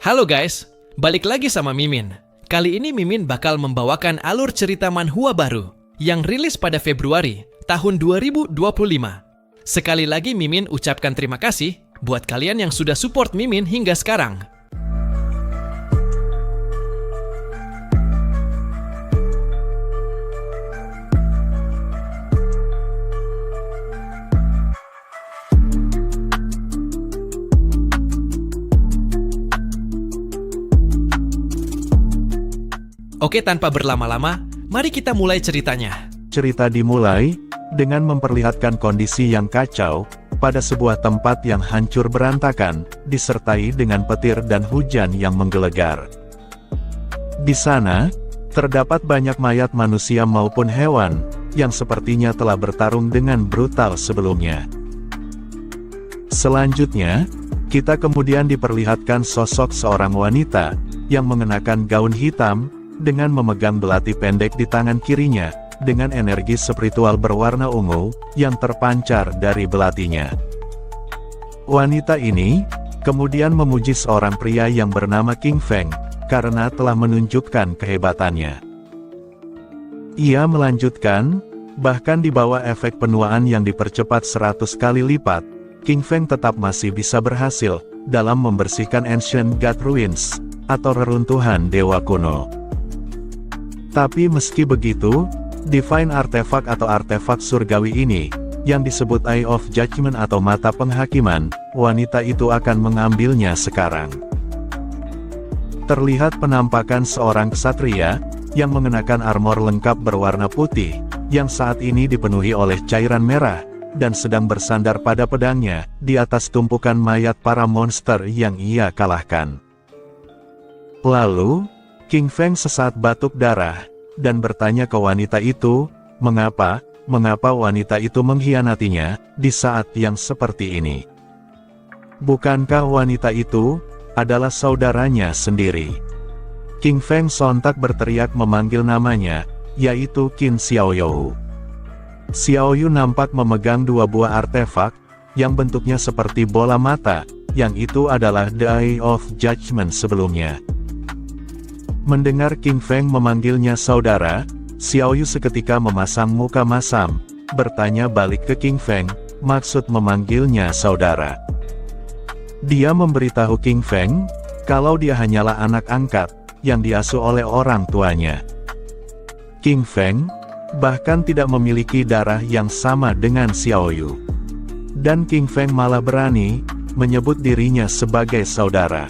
Halo guys, balik lagi sama Mimin. Kali ini Mimin bakal membawakan alur cerita manhwa baru yang rilis pada Februari tahun 2025. Sekali lagi Mimin ucapkan terima kasih buat kalian yang sudah support Mimin hingga sekarang. Oke, tanpa berlama-lama, mari kita mulai ceritanya. Cerita dimulai dengan memperlihatkan kondisi yang kacau pada sebuah tempat yang hancur berantakan, disertai dengan petir dan hujan yang menggelegar. Di sana, terdapat banyak mayat manusia maupun hewan yang sepertinya telah bertarung dengan brutal sebelumnya. Selanjutnya, kita kemudian diperlihatkan sosok seorang wanita yang mengenakan gaun hitam dengan memegang belati pendek di tangan kirinya, dengan energi spiritual berwarna ungu, yang terpancar dari belatinya. Wanita ini, kemudian memuji seorang pria yang bernama King Feng, karena telah menunjukkan kehebatannya. Ia melanjutkan, bahkan di bawah efek penuaan yang dipercepat 100 kali lipat, King Feng tetap masih bisa berhasil, dalam membersihkan Ancient God Ruins, atau reruntuhan dewa kuno. Tapi meski begitu, Divine Artifact atau artefak surgawi ini, yang disebut Eye of Judgment atau mata penghakiman, wanita itu akan mengambilnya sekarang. Terlihat penampakan seorang ksatria, yang mengenakan armor lengkap berwarna putih, yang saat ini dipenuhi oleh cairan merah, dan sedang bersandar pada pedangnya, di atas tumpukan mayat para monster yang ia kalahkan. Lalu, King Feng sesaat batuk darah, dan bertanya ke wanita itu, mengapa wanita itu mengkhianatinya, di saat yang seperti ini. Bukankah wanita itu, adalah saudaranya sendiri? King Feng sontak berteriak memanggil namanya, yaitu Qin Xiaoyu. Xiaoyu nampak memegang dua buah artefak, yang bentuknya seperti bola mata, yang itu adalah The Eye of Judgment sebelumnya. Mendengar King Feng memanggilnya saudara, Xiaoyu seketika memasang muka masam, bertanya balik ke King Feng, maksud memanggilnya saudara. Dia memberitahu King Feng, kalau dia hanyalah anak angkat, yang diasuh oleh orang tuanya. King Feng, bahkan tidak memiliki darah yang sama dengan Xiaoyu. Dan King Feng malah berani, menyebut dirinya sebagai saudara.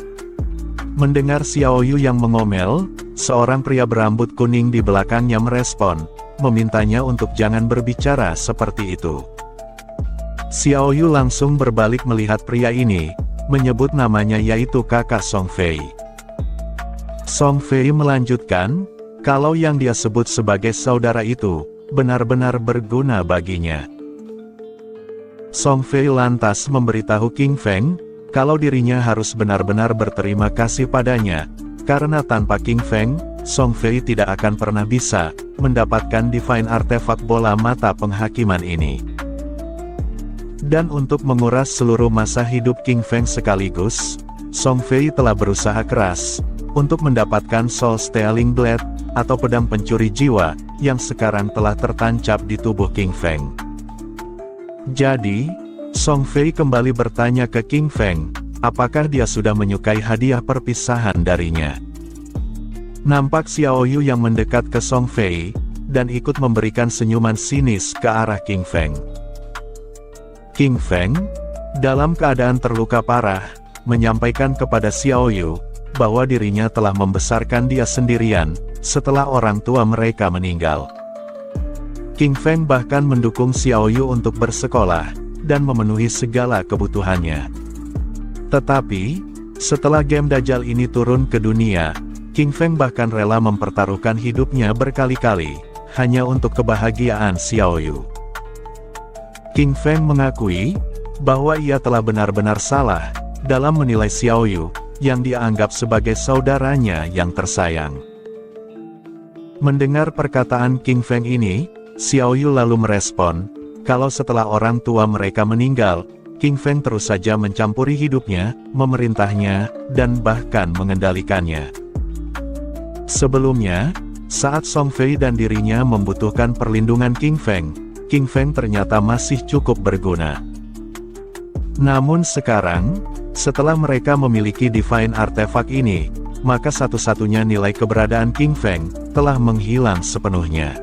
Mendengar Xiaoyu yang mengomel, seorang pria berambut kuning di belakangnya merespon, memintanya untuk jangan berbicara seperti itu. Xiaoyu langsung berbalik melihat pria ini, menyebut namanya yaitu kakak Song Fei. Song Fei melanjutkan, kalau yang dia sebut sebagai saudara itu, benar-benar berguna baginya. Song Fei lantas memberitahu King Feng, kalau dirinya harus benar-benar berterima kasih padanya, karena tanpa King Feng, Song Fei tidak akan pernah bisa mendapatkan Divine Artifact bola mata penghakiman ini. Dan untuk menguras seluruh masa hidup King Feng sekaligus, Song Fei telah berusaha keras untuk mendapatkan Soul Stealing Blade, atau pedang pencuri jiwa, yang sekarang telah tertancap di tubuh King Feng. Jadi, Song Fei kembali bertanya ke King Feng, apakah dia sudah menyukai hadiah perpisahan darinya. Nampak Xiaoyu yang mendekat ke Song Fei, dan ikut memberikan senyuman sinis ke arah King Feng. King Feng, dalam keadaan terluka parah, menyampaikan kepada Xiaoyu, bahwa dirinya telah membesarkan dia sendirian, setelah orang tua mereka meninggal. King Feng bahkan mendukung Xiaoyu untuk bersekolah, dan memenuhi segala kebutuhannya. Tetapi, setelah game Dajjal ini turun ke dunia, King Feng bahkan rela mempertaruhkan hidupnya berkali-kali, hanya untuk kebahagiaan Xiaoyu. King Feng mengakui, bahwa ia telah benar-benar salah, dalam menilai Xiaoyu, yang dia anggap sebagai saudaranya yang tersayang. Mendengar perkataan King Feng ini, Xiaoyu lalu merespon, kalau setelah orang tua mereka meninggal, King Feng terus saja mencampuri hidupnya, memerintahnya, dan bahkan mengendalikannya. Sebelumnya, saat Song Fei dan dirinya membutuhkan perlindungan King Feng ternyata masih cukup berguna. Namun sekarang, setelah mereka memiliki Divine Artifact ini, maka satu-satunya nilai keberadaan King Feng telah menghilang sepenuhnya.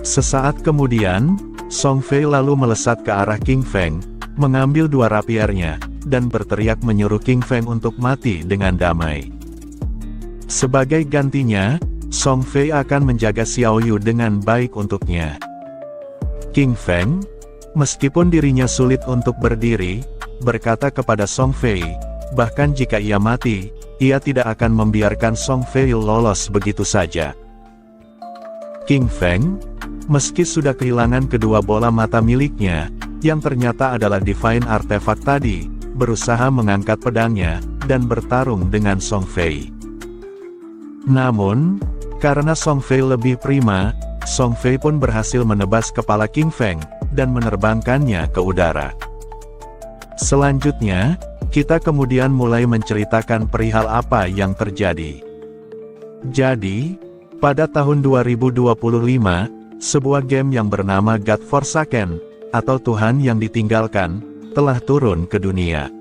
Sesaat kemudian, Song Fei lalu melesat ke arah King Feng, mengambil dua rapiernya, dan berteriak menyuruh King Feng untuk mati dengan damai. Sebagai gantinya, Song Fei akan menjaga Xiao Yu dengan baik untuknya. King Feng, meskipun dirinya sulit untuk berdiri, berkata kepada Song Fei, bahkan jika ia mati, ia tidak akan membiarkan Song Fei lolos begitu saja. King Feng, meski sudah kehilangan kedua bola mata miliknya, yang ternyata adalah Divine Artifact tadi, berusaha mengangkat pedangnya, dan bertarung dengan Song Fei. Namun, karena Song Fei lebih prima, Song Fei pun berhasil menebas kepala King Feng, dan menerbangkannya ke udara. Selanjutnya, kita kemudian mulai menceritakan perihal apa yang terjadi. Jadi, pada tahun 2025, sebuah game yang bernama God Forsaken, atau Tuhan yang ditinggalkan, telah turun ke dunia.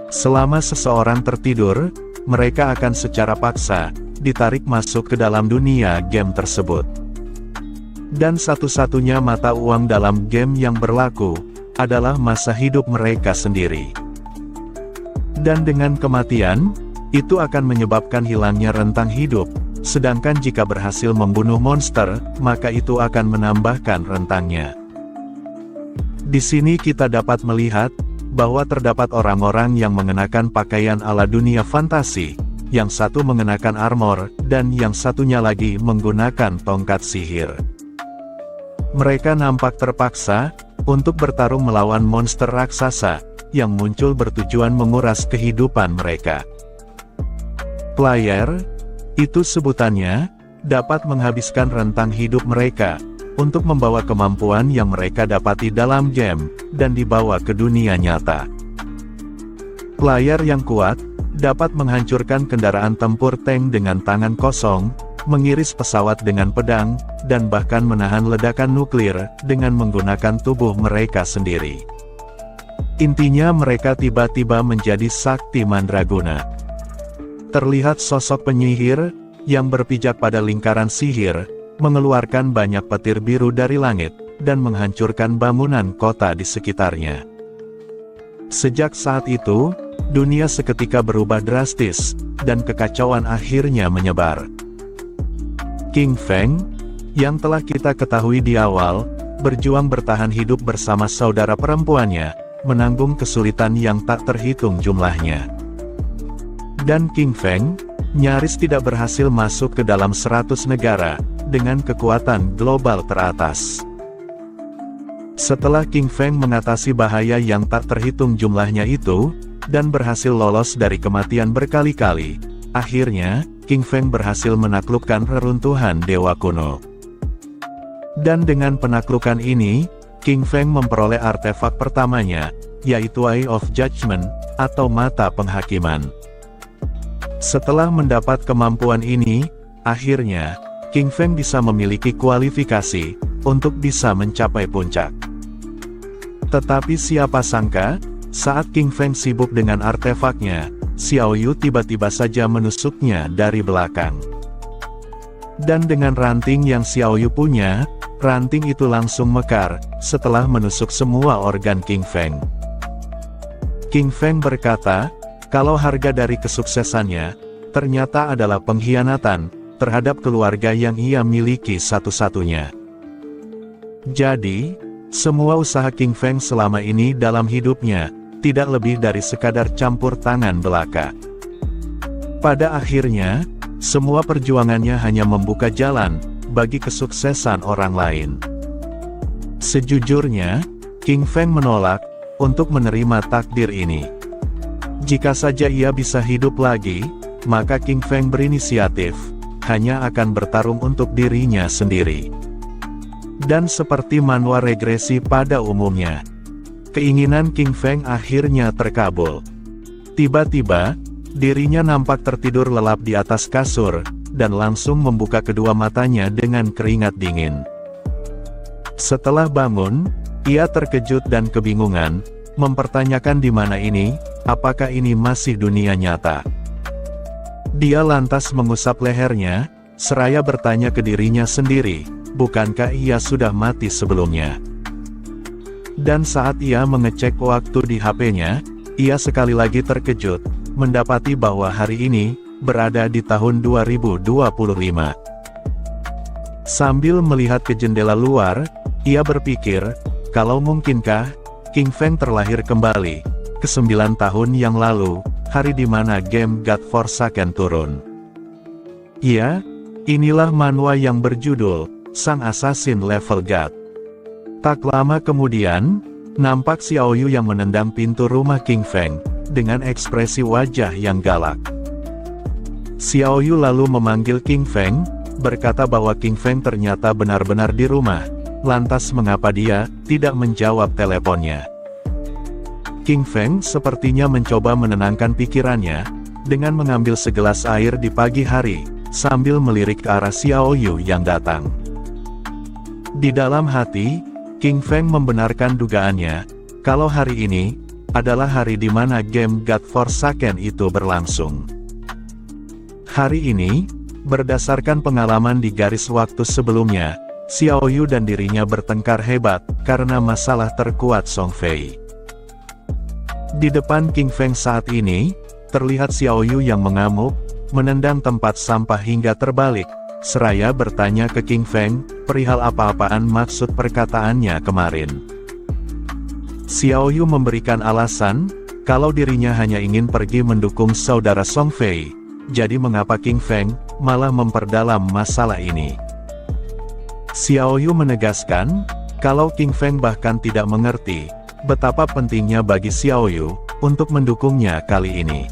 Selama seseorang tertidur, mereka akan secara paksa ditarik masuk ke dalam dunia game tersebut. Dan satu-satunya mata uang dalam game yang berlaku adalah masa hidup mereka sendiri. Dan dengan kematian, itu akan menyebabkan hilangnya rentang hidup, sedangkan jika berhasil membunuh monster, maka itu akan menambahkan rentangnya. Di sini kita dapat melihat bahwa terdapat orang-orang yang mengenakan pakaian ala dunia fantasi, yang satu mengenakan armor, dan yang satunya lagi menggunakan tongkat sihir. Mereka nampak terpaksa untuk bertarung melawan monster raksasa yang muncul bertujuan menguras kehidupan mereka. Player, itu sebutannya, dapat menghabiskan rentang hidup mereka untuk membawa kemampuan yang mereka dapati dalam game, dan dibawa ke dunia nyata. Player yang kuat, dapat menghancurkan kendaraan tempur tank dengan tangan kosong, mengiris pesawat dengan pedang, dan bahkan menahan ledakan nuklir, dengan menggunakan tubuh mereka sendiri. Intinya mereka tiba-tiba menjadi sakti mandraguna. Terlihat sosok penyihir, yang berpijak pada lingkaran sihir, mengeluarkan banyak petir biru dari langit, dan menghancurkan bangunan kota di sekitarnya. Sejak saat itu, dunia seketika berubah drastis, dan kekacauan akhirnya menyebar. King Feng, yang telah kita ketahui di awal, berjuang bertahan hidup bersama saudara perempuannya, menanggung kesulitan yang tak terhitung jumlahnya. Dan King Feng, nyaris tidak berhasil masuk ke dalam 100 negara, dengan kekuatan global teratas. Setelah King Feng mengatasi bahaya yang tak terhitung jumlahnya itu, dan berhasil lolos dari kematian berkali-kali, akhirnya, King Feng berhasil menaklukkan reruntuhan dewa kuno. Dan dengan penaklukan ini, King Feng memperoleh artefak pertamanya, yaitu Eye of Judgment, atau mata penghakiman. Setelah mendapat kemampuan ini, akhirnya, King Feng bisa memiliki kualifikasi untuk bisa mencapai puncak. Tetapi siapa sangka, saat King Feng sibuk dengan artefaknya, Xiao Yu tiba-tiba saja menusuknya dari belakang. Dan dengan ranting yang Xiao Yu punya, ranting itu langsung mekar, setelah menusuk semua organ King Feng. King Feng berkata, kalau harga dari kesuksesannya, ternyata adalah pengkhianatan terhadap keluarga yang ia miliki satu-satunya. Jadi, semua usaha King Feng selama ini dalam hidupnya, tidak lebih dari sekadar campur tangan belaka. Pada akhirnya, semua perjuangannya hanya membuka jalan bagi kesuksesan orang lain. Sejujurnya, King Feng menolak untuk menerima takdir ini. Jika saja ia bisa hidup lagi, maka King Feng berinisiatif, hanya akan bertarung untuk dirinya sendiri. Dan seperti manhwa regresi pada umumnya, Keinginan King Feng akhirnya terkabul. Tiba-tiba, dirinya nampak tertidur lelap di atas kasur, dan langsung membuka kedua matanya dengan keringat dingin. Setelah bangun, ia terkejut dan kebingungan, mempertanyakan di mana ini, apakah ini masih dunia nyata. Dia lantas mengusap lehernya, seraya bertanya ke dirinya sendiri, bukankah ia sudah mati sebelumnya? Dan saat ia mengecek waktu di HP-nya, ia sekali lagi terkejut, mendapati bahwa hari ini, berada di tahun 2025. Sambil melihat ke jendela luar, ia berpikir, kalau mungkinkah, King Feng terlahir kembali, ke 9 tahun yang lalu, hari di mana game God Forsaken turun. Ya, inilah manhwa yang berjudul, Sang Assassin Level God. Tak lama kemudian, nampak Xiao Yu yang menendang pintu rumah King Feng, dengan ekspresi wajah yang galak. Xiao Yu lalu memanggil King Feng, berkata bahwa King Feng ternyata benar-benar di rumah, lantas mengapa dia tidak menjawab teleponnya. King Feng sepertinya mencoba menenangkan pikirannya, dengan mengambil segelas air di pagi hari, sambil melirik ke arah Xiao Yu yang datang. Di dalam hati, King Feng membenarkan dugaannya, kalau hari ini, adalah hari di mana game God Forsaken itu berlangsung. Hari ini, berdasarkan pengalaman di garis waktu sebelumnya, Xiao Yu dan dirinya bertengkar hebat, karena masalah terkuat Song Fei. Di depan King Feng saat ini, terlihat Xiao Yu yang mengamuk, menendang tempat sampah hingga terbalik, seraya bertanya ke King Feng, perihal apa-apaan maksud perkataannya kemarin. Xiao Yu memberikan alasan, kalau dirinya hanya ingin pergi mendukung saudara Song Fei, jadi mengapa King Feng malah memperdalam masalah ini. Xiao Yu menegaskan, kalau King Feng bahkan tidak mengerti, betapa pentingnya bagi Xiao Yu, untuk mendukungnya kali ini.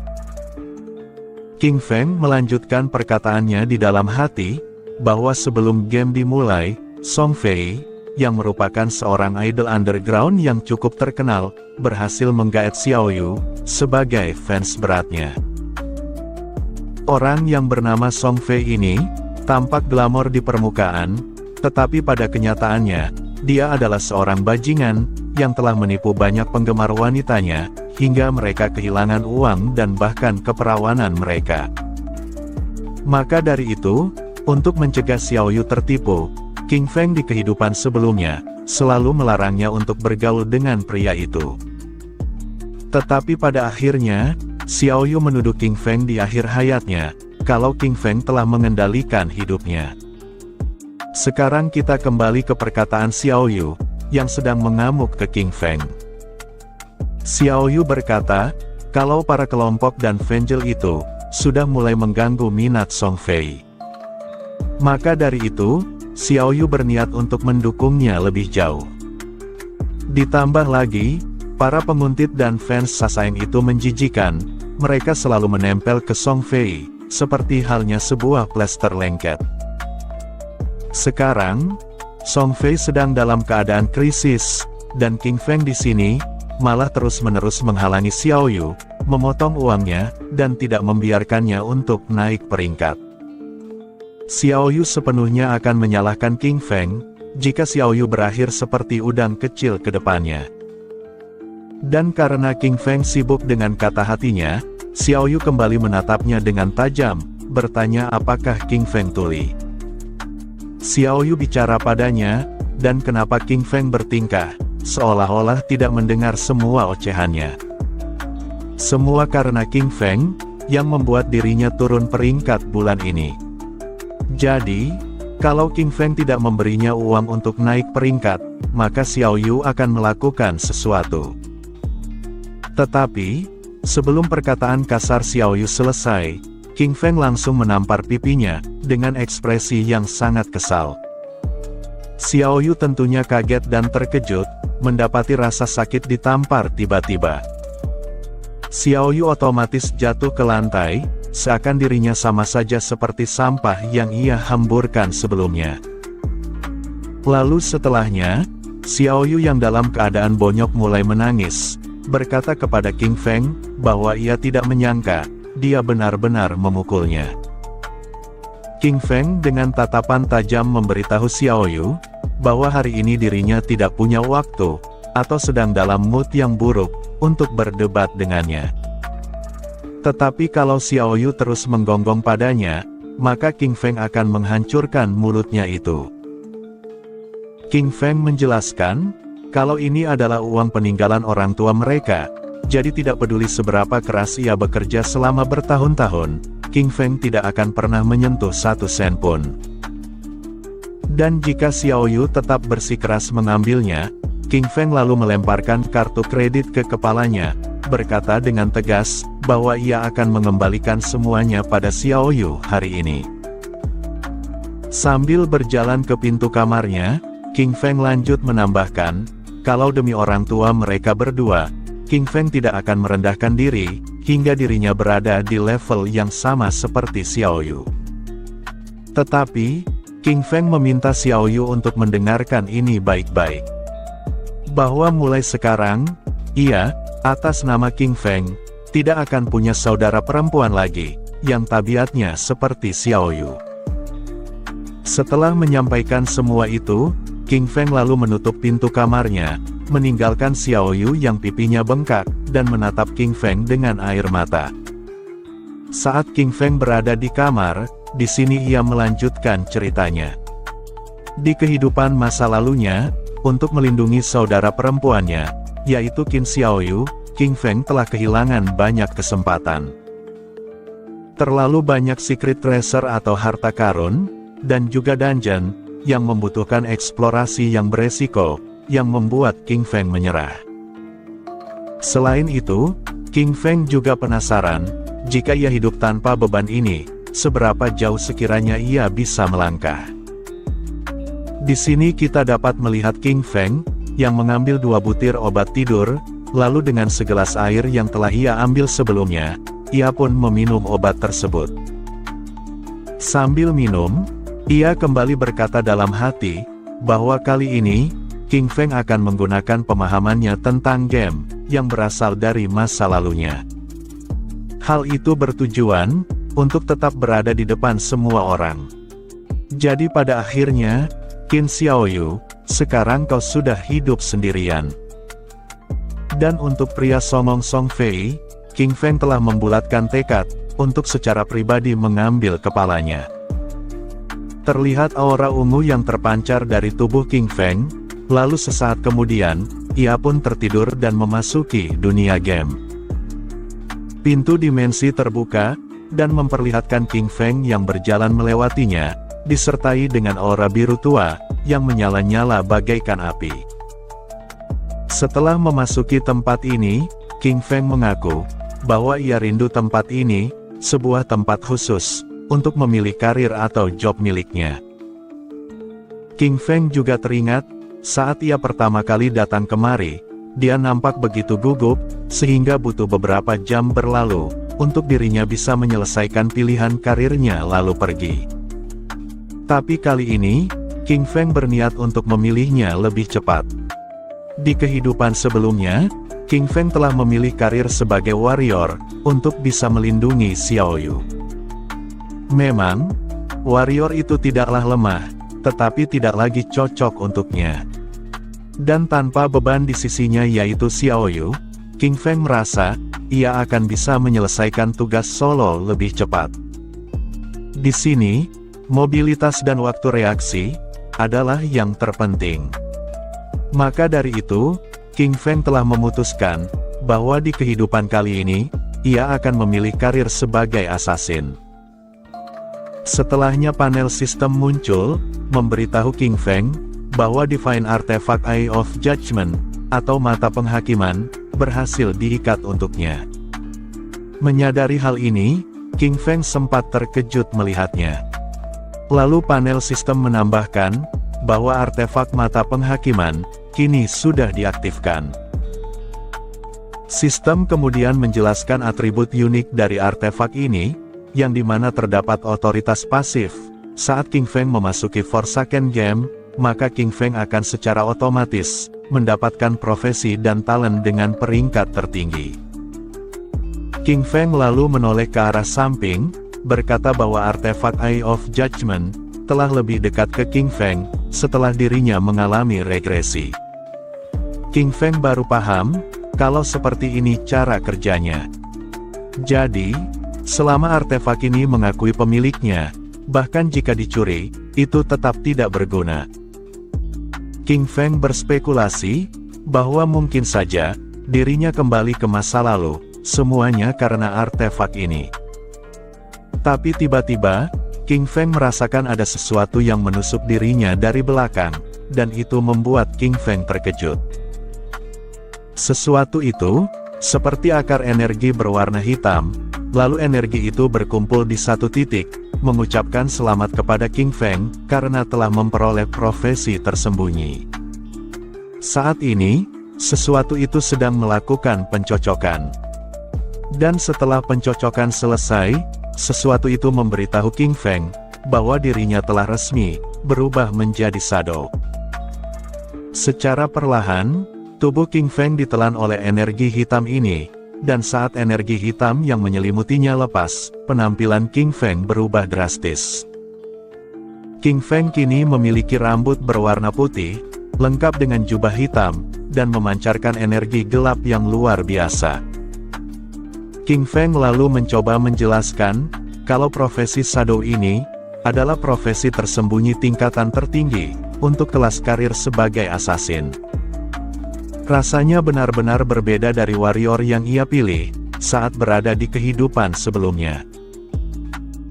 King Feng melanjutkan perkataannya di dalam hati, bahwa sebelum game dimulai, Song Fei, yang merupakan seorang idol underground yang cukup terkenal, berhasil menggaet Xiao Yu, sebagai fans beratnya. Orang yang bernama Song Fei ini, tampak glamor di permukaan, tetapi pada kenyataannya, dia adalah seorang bajingan, yang telah menipu banyak penggemar wanitanya, hingga mereka kehilangan uang dan bahkan keperawanan mereka. Maka dari itu, untuk mencegah Xiao Yu tertipu, King Feng di kehidupan sebelumnya, selalu melarangnya untuk bergaul dengan pria itu. Tetapi pada akhirnya, Xiao Yu menuduh King Feng di akhir hayatnya, kalau King Feng telah mengendalikan hidupnya. Sekarang kita kembali ke perkataan Xiao Yu, yang sedang mengamuk ke King Feng. Xiao Yu berkata, kalau para kelompok dan Fengel itu, sudah mulai mengganggu minat Song Fei. Maka dari itu, Xiao Yu berniat untuk mendukungnya lebih jauh. Ditambah lagi, para penguntit dan fans Sasaeng itu menjijikan, mereka selalu menempel ke Song Fei, seperti halnya sebuah plester lengket. Sekarang, Song Fei sedang dalam keadaan krisis, dan King Feng di sini, malah terus-menerus menghalangi Xiao Yu, memotong uangnya, dan tidak membiarkannya untuk naik peringkat. Xiao Yu sepenuhnya akan menyalahkan King Feng, jika Xiao Yu berakhir seperti udang kecil ke depannya. Dan karena King Feng sibuk dengan kata hatinya, Xiao Yu kembali menatapnya dengan tajam, bertanya apakah King Feng tuli. Xiao Yu bicara padanya, dan kenapa King Feng bertingkah, seolah-olah tidak mendengar semua ocehannya. Semua karena King Feng, yang membuat dirinya turun peringkat bulan ini. Jadi, kalau King Feng tidak memberinya uang untuk naik peringkat, maka Xiao Yu akan melakukan sesuatu. Tetapi, sebelum perkataan kasar Xiao Yu selesai, King Feng langsung menampar pipinya, dengan ekspresi yang sangat kesal. Xiao Yu tentunya kaget dan terkejut, mendapati rasa sakit ditampar tiba-tiba. Xiao Yu otomatis jatuh ke lantai, seakan dirinya sama saja seperti sampah yang ia hamburkan sebelumnya. Lalu setelahnya, Xiaoyu yang dalam keadaan bonyok mulai menangis, berkata kepada King Feng, bahwa ia tidak menyangka, dia benar-benar memukulnya. King Feng dengan tatapan tajam memberitahu Xiaoyu, bahwa hari ini dirinya tidak punya waktu, atau sedang dalam mood yang buruk, untuk berdebat dengannya. Tetapi kalau Xiaoyu terus menggonggong padanya, maka King Feng akan menghancurkan mulutnya itu. King Feng menjelaskan, kalau ini adalah uang peninggalan orang tua mereka, jadi tidak peduli seberapa keras ia bekerja selama bertahun-tahun, King Feng tidak akan pernah menyentuh 1 sen pun. Dan jika Xiaoyu tetap bersikeras mengambilnya, King Feng lalu melemparkan kartu kredit ke kepalanya, berkata dengan tegas, bahwa ia akan mengembalikan semuanya pada Xiaoyu hari ini. Sambil berjalan ke pintu kamarnya, King Feng lanjut menambahkan, kalau demi orang tua mereka berdua, King Feng tidak akan merendahkan diri, hingga dirinya berada di level yang sama seperti Xiaoyu. Tetapi, King Feng meminta Xiaoyu untuk mendengarkan ini baik-baik. Bahwa mulai sekarang, ia, atas nama King Feng, tidak akan punya saudara perempuan lagi, yang tabiatnya seperti Xiaoyu. Setelah menyampaikan semua itu, King Feng lalu menutup pintu kamarnya, meninggalkan Xiaoyu yang pipinya bengkak, dan menatap King Feng dengan air mata. Saat King Feng berada di kamar, di sini ia melanjutkan ceritanya. Di kehidupan masa lalunya, untuk melindungi saudara perempuannya, yaitu Qin Xiaoyu, King Feng telah kehilangan banyak kesempatan. Terlalu banyak secret treasure atau harta karun, dan juga dungeon, yang membutuhkan eksplorasi yang beresiko, yang membuat King Feng menyerah. Selain itu, King Feng juga penasaran, jika ia hidup tanpa beban ini, seberapa jauh sekiranya ia bisa melangkah. Di sini kita dapat melihat King Feng, yang mengambil 2 butir obat tidur, lalu dengan segelas air yang telah ia ambil sebelumnya, ia pun meminum obat tersebut. Sambil minum, ia kembali berkata dalam hati, bahwa kali ini, King Feng akan menggunakan pemahamannya tentang game, yang berasal dari masa lalunya. Hal itu bertujuan, untuk tetap berada di depan semua orang. Jadi pada akhirnya, Qin Xiaoyu, sekarang kau sudah hidup sendirian. Dan untuk pria Songong Song Fei, King Feng telah membulatkan tekad, untuk secara pribadi mengambil kepalanya. Terlihat aura ungu yang terpancar dari tubuh King Feng, lalu sesaat kemudian, ia pun tertidur dan memasuki dunia game. Pintu dimensi terbuka, dan memperlihatkan King Feng yang berjalan melewatinya, disertai dengan aura biru tua, yang menyala-nyala bagaikan api. Setelah memasuki tempat ini, King Feng mengaku, bahwa ia rindu tempat ini, sebuah tempat khusus, untuk memilih karir atau job miliknya. King Feng juga teringat, saat ia pertama kali datang kemari, dia nampak begitu gugup, sehingga butuh beberapa jam berlalu, untuk dirinya bisa menyelesaikan pilihan karirnya lalu pergi. Tapi kali ini, King Feng berniat untuk memilihnya lebih cepat. Di kehidupan sebelumnya, King Feng telah memilih karir sebagai warrior, untuk bisa melindungi Xiaoyu. Memang, warrior itu tidaklah lemah, tetapi tidak lagi cocok untuknya. Dan tanpa beban di sisinya yaitu Xiaoyu, King Feng merasa, ia akan bisa menyelesaikan tugas solo lebih cepat. Di sini, mobilitas dan waktu reaksi, adalah yang terpenting. Maka dari itu, King Feng telah memutuskan, bahwa di kehidupan kali ini, ia akan memilih karir sebagai assassin. Setelahnya panel sistem muncul, memberitahu King Feng, bahwa Divine Artifact Eye of Judgment, atau mata penghakiman, berhasil diikat untuknya. Menyadari hal ini, King Feng sempat terkejut melihatnya. Lalu panel sistem menambahkan, bahwa artefak mata penghakiman, kini sudah diaktifkan. Sistem kemudian menjelaskan atribut unik dari artefak ini, yang dimana terdapat otoritas pasif. Saat King Feng memasuki Forsaken Game, maka King Feng akan secara otomatis mendapatkan profesi dan talent dengan peringkat tertinggi. King Feng lalu menoleh ke arah samping, berkata bahwa artefak Eye of Judgment telah lebih dekat ke King Feng setelah dirinya mengalami regresi. King Feng baru paham kalau seperti ini cara kerjanya. Jadi, selama artefak ini mengakui pemiliknya, bahkan jika dicuri, itu tetap tidak berguna. King Feng berspekulasi bahwa mungkin saja dirinya kembali ke masa lalu, semuanya karena artefak ini. Tapi tiba-tiba, King Feng merasakan ada sesuatu yang menusuk dirinya dari belakang, dan itu membuat King Feng terkejut. Sesuatu itu, seperti akar energi berwarna hitam, lalu energi itu berkumpul di satu titik, mengucapkan selamat kepada King Feng, karena telah memperoleh profesi tersembunyi. Saat ini, sesuatu itu sedang melakukan pencocokan. Dan setelah pencocokan selesai, sesuatu itu memberitahu King Feng, bahwa dirinya telah resmi berubah menjadi shadow. Secara perlahan, tubuh King Feng ditelan oleh energi hitam ini, dan saat energi hitam yang menyelimutinya lepas, penampilan King Feng berubah drastis. King Feng kini memiliki rambut berwarna putih, lengkap dengan jubah hitam, dan memancarkan energi gelap yang luar biasa. King Feng lalu mencoba menjelaskan, kalau profesi shadow ini adalah profesi tersembunyi tingkatan tertinggi, untuk kelas karir sebagai assassin. Rasanya benar-benar berbeda dari warrior yang ia pilih, saat berada di kehidupan sebelumnya.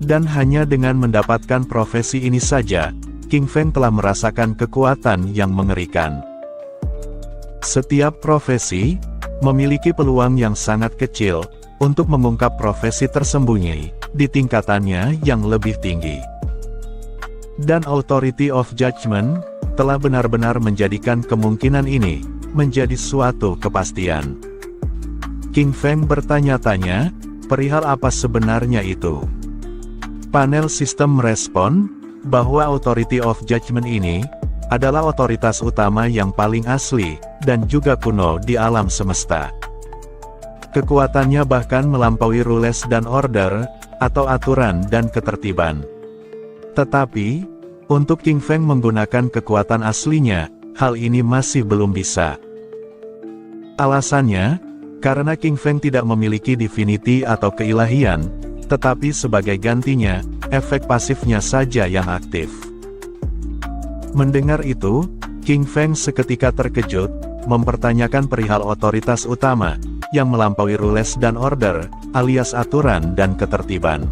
Dan hanya dengan mendapatkan profesi ini saja, King Feng telah merasakan kekuatan yang mengerikan. Setiap profesi memiliki peluang yang sangat kecil untuk mengungkap profesi tersembunyi di tingkatannya yang lebih tinggi. Dan Authority of Judgment telah benar-benar menjadikan kemungkinan ini menjadi suatu kepastian. King Feng bertanya-tanya, perihal apa sebenarnya itu? Panel sistem merespon, bahwa Authority of Judgment ini adalah otoritas utama yang paling asli, dan juga kuno di alam semesta. Kekuatannya bahkan melampaui rules dan order, atau aturan dan ketertiban. Tetapi, untuk King Feng menggunakan kekuatan aslinya, hal ini masih belum bisa. Alasannya, karena King Feng tidak memiliki divinity atau keilahian, tetapi sebagai gantinya, efek pasifnya saja yang aktif. Mendengar itu, King Feng seketika terkejut, mempertanyakan perihal otoritas utama, yang melampaui rules dan order, alias aturan dan ketertiban.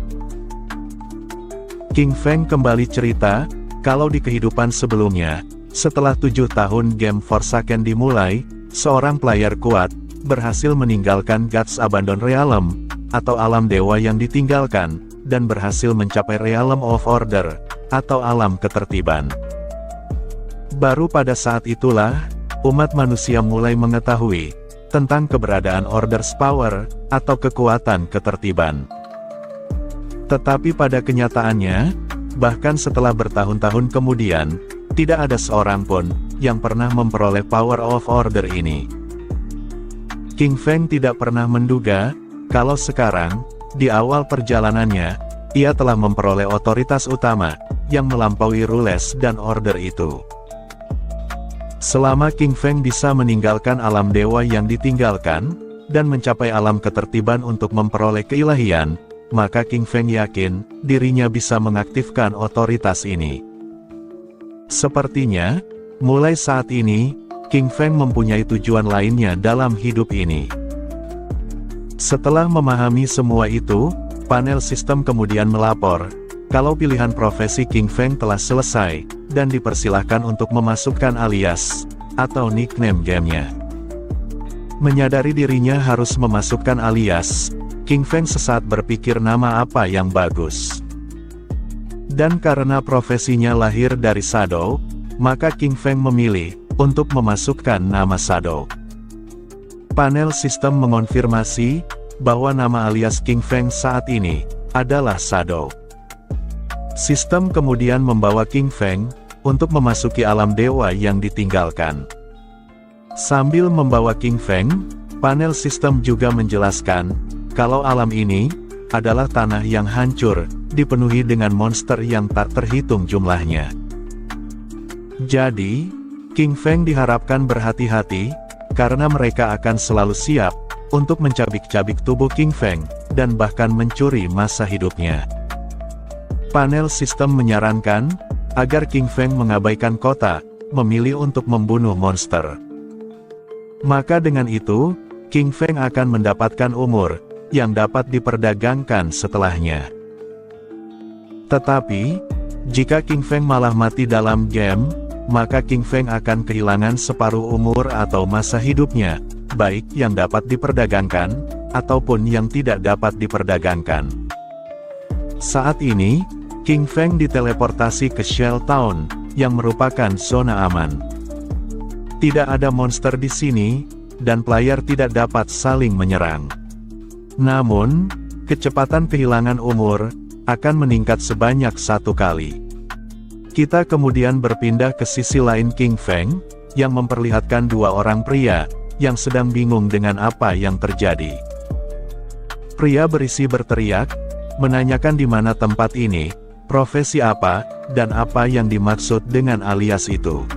King Feng kembali cerita, kalau di kehidupan sebelumnya, setelah 7 tahun game Forsaken dimulai, seorang player kuat, berhasil meninggalkan God's Abandoned Realm, atau alam dewa yang ditinggalkan, dan berhasil mencapai Realm of Order, atau alam ketertiban. Baru pada saat itulah, umat manusia mulai mengetahui, tentang keberadaan Order's Power, atau kekuatan ketertiban. Tetapi pada kenyataannya, bahkan setelah bertahun-tahun kemudian, tidak ada seorang pun yang pernah memperoleh Power of Order ini. King Feng tidak pernah menduga, kalau sekarang, di awal perjalanannya, ia telah memperoleh otoritas utama, yang melampaui rules dan order itu. Selama King Feng bisa meninggalkan alam dewa yang ditinggalkan, dan mencapai alam ketertiban untuk memperoleh keilahian, maka King Feng yakin, dirinya bisa mengaktifkan otoritas ini. Sepertinya, mulai saat ini, King Feng mempunyai tujuan lainnya dalam hidup ini. Setelah memahami semua itu, panel sistem kemudian melapor, kalau pilihan profesi King Feng telah selesai, dan dipersilahkan untuk memasukkan alias, atau nickname gamenya. Menyadari dirinya harus memasukkan alias, King Feng sesaat berpikir nama apa yang bagus. Dan karena profesinya lahir dari Shadow, maka King Feng memilih untuk memasukkan nama Shadow. Panel sistem mengonfirmasi bahwa nama alias King Feng saat ini adalah Shadow. Sistem kemudian membawa King Feng untuk memasuki alam dewa yang ditinggalkan. Sambil membawa King Feng, panel sistem juga menjelaskan, kalau alam ini adalah tanah yang hancur, dipenuhi dengan monster yang tak terhitung jumlahnya. Jadi, King Feng diharapkan berhati-hati, karena mereka akan selalu siap untuk mencabik-cabik tubuh King Feng, dan bahkan mencuri masa hidupnya. Panel sistem menyarankan, agar King Feng mengabaikan kota, memilih untuk membunuh monster. Maka dengan itu, King Feng akan mendapatkan umur, yang dapat diperdagangkan setelahnya. Tetapi, jika King Feng malah mati dalam game, maka King Feng akan kehilangan separuh umur atau masa hidupnya, baik yang dapat diperdagangkan, ataupun yang tidak dapat diperdagangkan. Saat ini, King Feng diteleportasi ke Shell Town, yang merupakan zona aman. Tidak ada monster di sini, dan player tidak dapat saling menyerang. Namun, kecepatan kehilangan umur akan meningkat sebanyak 1 kali. Kita kemudian berpindah ke sisi lain King Feng, yang memperlihatkan 2 orang pria, yang sedang bingung dengan apa yang terjadi. Pria berisi berteriak, menanyakan di mana tempat ini, profesi apa, dan apa yang dimaksud dengan alias itu.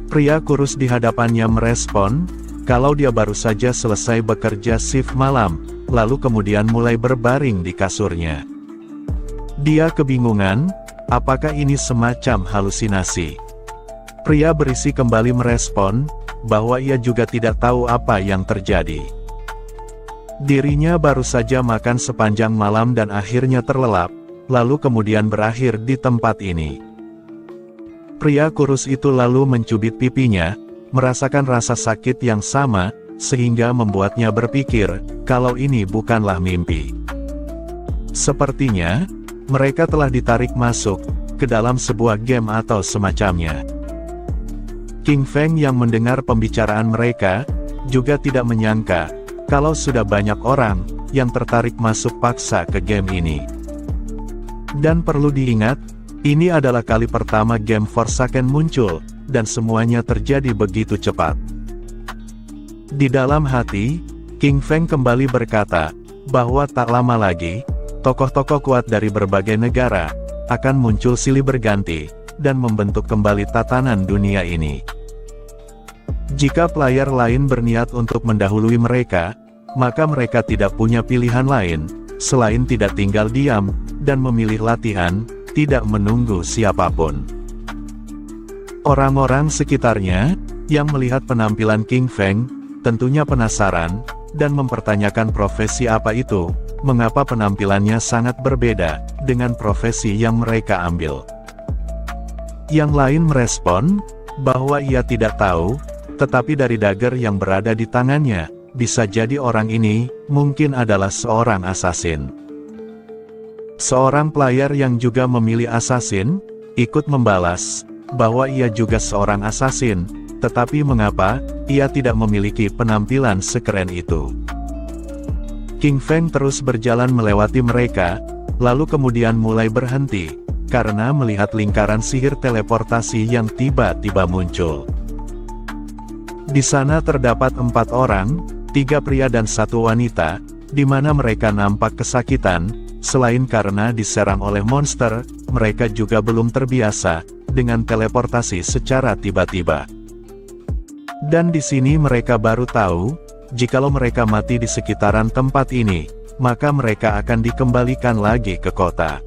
Pria kurus di hadapannya merespon, kalau dia baru saja selesai bekerja shift malam, lalu kemudian mulai berbaring di kasurnya. Dia kebingungan, apakah ini semacam halusinasi? Pria berisi kembali merespon, bahwa ia juga tidak tahu apa yang terjadi. Dirinya baru saja makan sepanjang malam dan akhirnya terlelap, lalu kemudian berakhir di tempat ini. Pria kurus itu lalu mencubit pipinya, merasakan rasa sakit yang sama, sehingga membuatnya berpikir, kalau ini bukanlah mimpi. Sepertinya, mereka telah ditarik masuk ke dalam sebuah game atau semacamnya. King Feng yang mendengar pembicaraan mereka, juga tidak menyangka, kalau sudah banyak orang yang tertarik masuk paksa ke game ini. Dan perlu diingat, ini adalah kali pertama game Forsaken muncul, dan semuanya terjadi begitu cepat. Di dalam hati, King Feng kembali berkata, bahwa tak lama lagi, tokoh-tokoh kuat dari berbagai negara, akan muncul silih berganti, dan membentuk kembali tatanan dunia ini. Jika player lain berniat untuk mendahului mereka, maka mereka tidak punya pilihan lain, selain tidak tinggal diam, dan memilih latihan, tidak menunggu siapapun. Orang-orang sekitarnya, yang melihat penampilan King Feng, tentunya penasaran, dan mempertanyakan profesi apa itu, mengapa penampilannya sangat berbeda, dengan profesi yang mereka ambil. Yang lain merespon, bahwa ia tidak tahu, tetapi dari dagger yang berada di tangannya, bisa jadi orang ini, mungkin adalah seorang asasin. Seorang player yang juga memilih asasin, ikut membalas, bahwa ia juga seorang asasin, tetapi mengapa, ia tidak memiliki penampilan sekeren itu. King Feng terus berjalan melewati mereka, lalu kemudian mulai berhenti, karena melihat lingkaran sihir teleportasi yang tiba-tiba muncul. Di sana terdapat 4 orang, 3 pria dan 1 wanita, di mana mereka nampak kesakitan, selain karena diserang oleh monster, mereka juga belum terbiasa dengan teleportasi secara tiba-tiba. Dan di sini mereka baru tahu, jikalau mereka mati di sekitaran tempat ini, maka mereka akan dikembalikan lagi ke kota.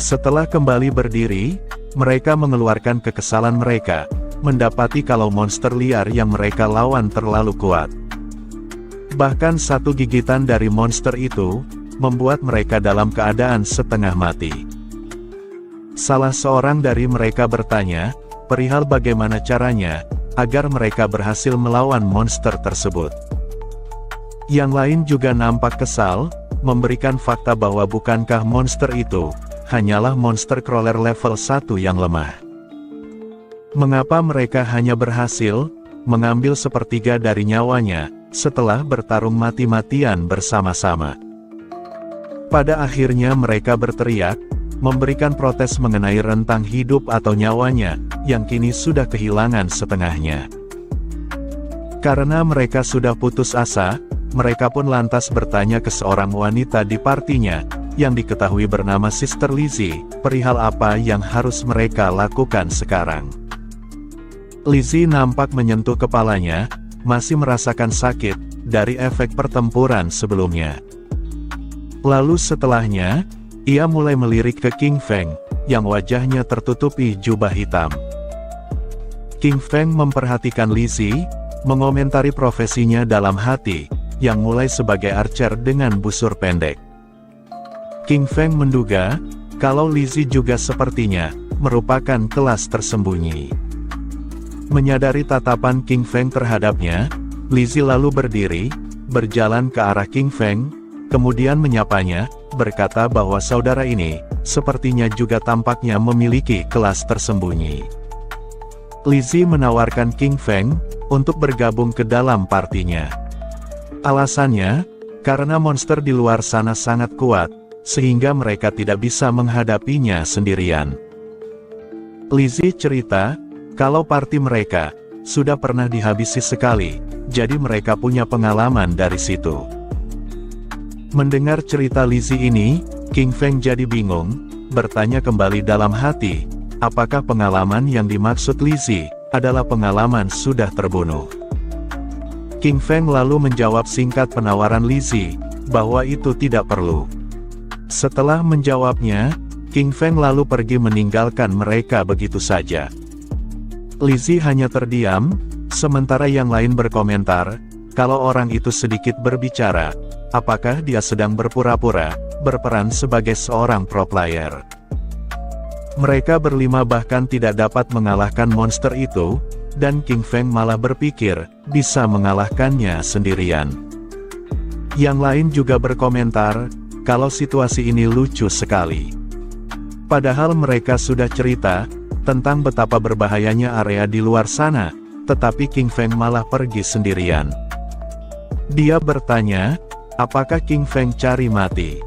Setelah kembali berdiri, mereka mengeluarkan kekesalan mereka, mendapati kalau monster liar yang mereka lawan terlalu kuat. Bahkan 1 gigitan dari monster itu, membuat mereka dalam keadaan setengah mati. Salah seorang dari mereka bertanya, perihal bagaimana caranya, agar mereka berhasil melawan monster tersebut. Yang lain juga nampak kesal, memberikan fakta bahwa bukankah monster itu, hanyalah monster crawler level 1 yang lemah. Mengapa mereka hanya berhasil mengambil sepertiga dari nyawanya, setelah bertarung mati-matian bersama-sama? Pada akhirnya mereka berteriak, memberikan protes mengenai rentang hidup atau nyawanya, yang kini sudah kehilangan setengahnya. Karena mereka sudah putus asa, mereka pun lantas bertanya ke seorang wanita di partinya, yang diketahui bernama Sister Lizzie, perihal apa yang harus mereka lakukan sekarang. Lizzie nampak menyentuh kepalanya, masih merasakan sakit, dari efek pertempuran sebelumnya. Lalu setelahnya, ia mulai melirik ke King Feng, yang wajahnya tertutupi jubah hitam. King Feng memperhatikan Lizzie, mengomentari profesinya dalam hati, yang mulai sebagai archer dengan busur pendek. King Feng menduga, kalau Lizzie juga sepertinya, merupakan kelas tersembunyi. Menyadari tatapan King Feng terhadapnya, Lizzie lalu berdiri, berjalan ke arah King Feng, kemudian menyapanya, berkata bahwa saudara ini, sepertinya juga tampaknya memiliki kelas tersembunyi. Lizzie menawarkan King Feng, untuk bergabung ke dalam partinya. Alasannya, karena monster di luar sana sangat kuat, sehingga mereka tidak bisa menghadapinya sendirian. Lizzie cerita, kalau parti mereka, sudah pernah dihabisi sekali, jadi mereka punya pengalaman dari situ. Mendengar cerita Lizzie ini, King Feng jadi bingung, bertanya kembali dalam hati, apakah pengalaman yang dimaksud Lizzie, adalah pengalaman sudah terbunuh. King Feng lalu menjawab singkat penawaran Lizzie, bahwa itu tidak perlu. Setelah menjawabnya, King Feng lalu pergi meninggalkan mereka begitu saja. Lizzie hanya terdiam, sementara yang lain berkomentar, kalau orang itu sedikit berbicara, apakah dia sedang berpura-pura, berperan sebagai seorang pro player. Mereka berlima bahkan tidak dapat mengalahkan monster itu, dan King Feng malah berpikir, bisa mengalahkannya sendirian. Yang lain juga berkomentar, kalau situasi ini lucu sekali. Padahal mereka sudah cerita, tentang betapa berbahayanya area di luar sana, tetapi King Feng malah pergi sendirian. Dia bertanya, apakah King Feng cari mati?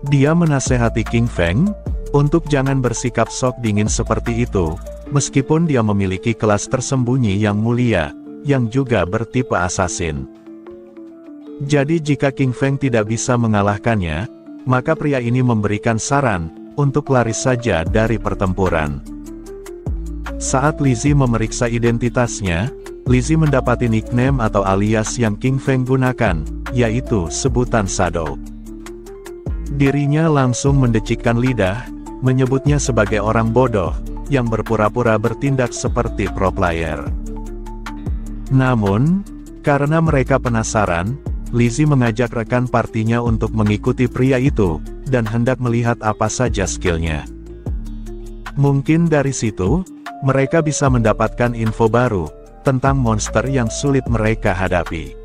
Dia menasehati King Feng, untuk jangan bersikap sok dingin seperti itu, meskipun dia memiliki kelas tersembunyi yang mulia, yang juga bertipe assassin. Jadi jika King Feng tidak bisa mengalahkannya, maka pria ini memberikan saran, untuk lari saja dari pertempuran. Saat Lizzie memeriksa identitasnya, Lizzie mendapati nickname atau alias yang King Feng gunakan, yaitu sebutan Shadow. Dirinya langsung mendecikkan lidah, menyebutnya sebagai orang bodoh, yang berpura-pura bertindak seperti pro player. Namun, karena mereka penasaran, Lizzie mengajak rekan partinya untuk mengikuti pria itu, dan hendak melihat apa saja skillnya. Mungkin dari situ, mereka bisa mendapatkan info baru, tentang monster yang sulit mereka hadapi.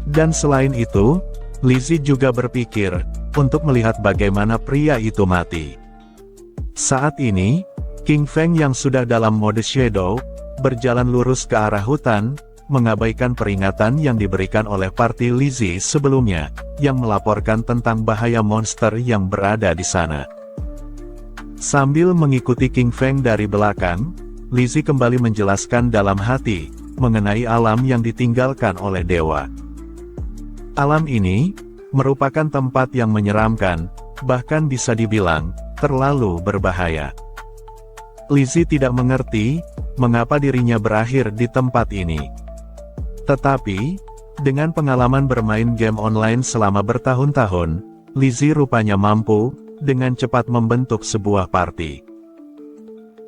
Dan selain itu, Lizzie juga berpikir, untuk melihat bagaimana pria itu mati. Saat ini, King Feng yang sudah dalam mode shadow, berjalan lurus ke arah hutan, mengabaikan peringatan yang diberikan oleh parti Lizzie sebelumnya, yang melaporkan tentang bahaya monster yang berada di sana. Sambil mengikuti King Feng dari belakang, Lizzie kembali menjelaskan dalam hati, mengenai alam yang ditinggalkan oleh dewa. Alam ini, merupakan tempat yang menyeramkan, bahkan bisa dibilang, terlalu berbahaya. Lizzie tidak mengerti, mengapa dirinya berakhir di tempat ini. Tetapi, dengan pengalaman bermain game online selama bertahun-tahun, Lizzie rupanya mampu, dengan cepat membentuk sebuah party.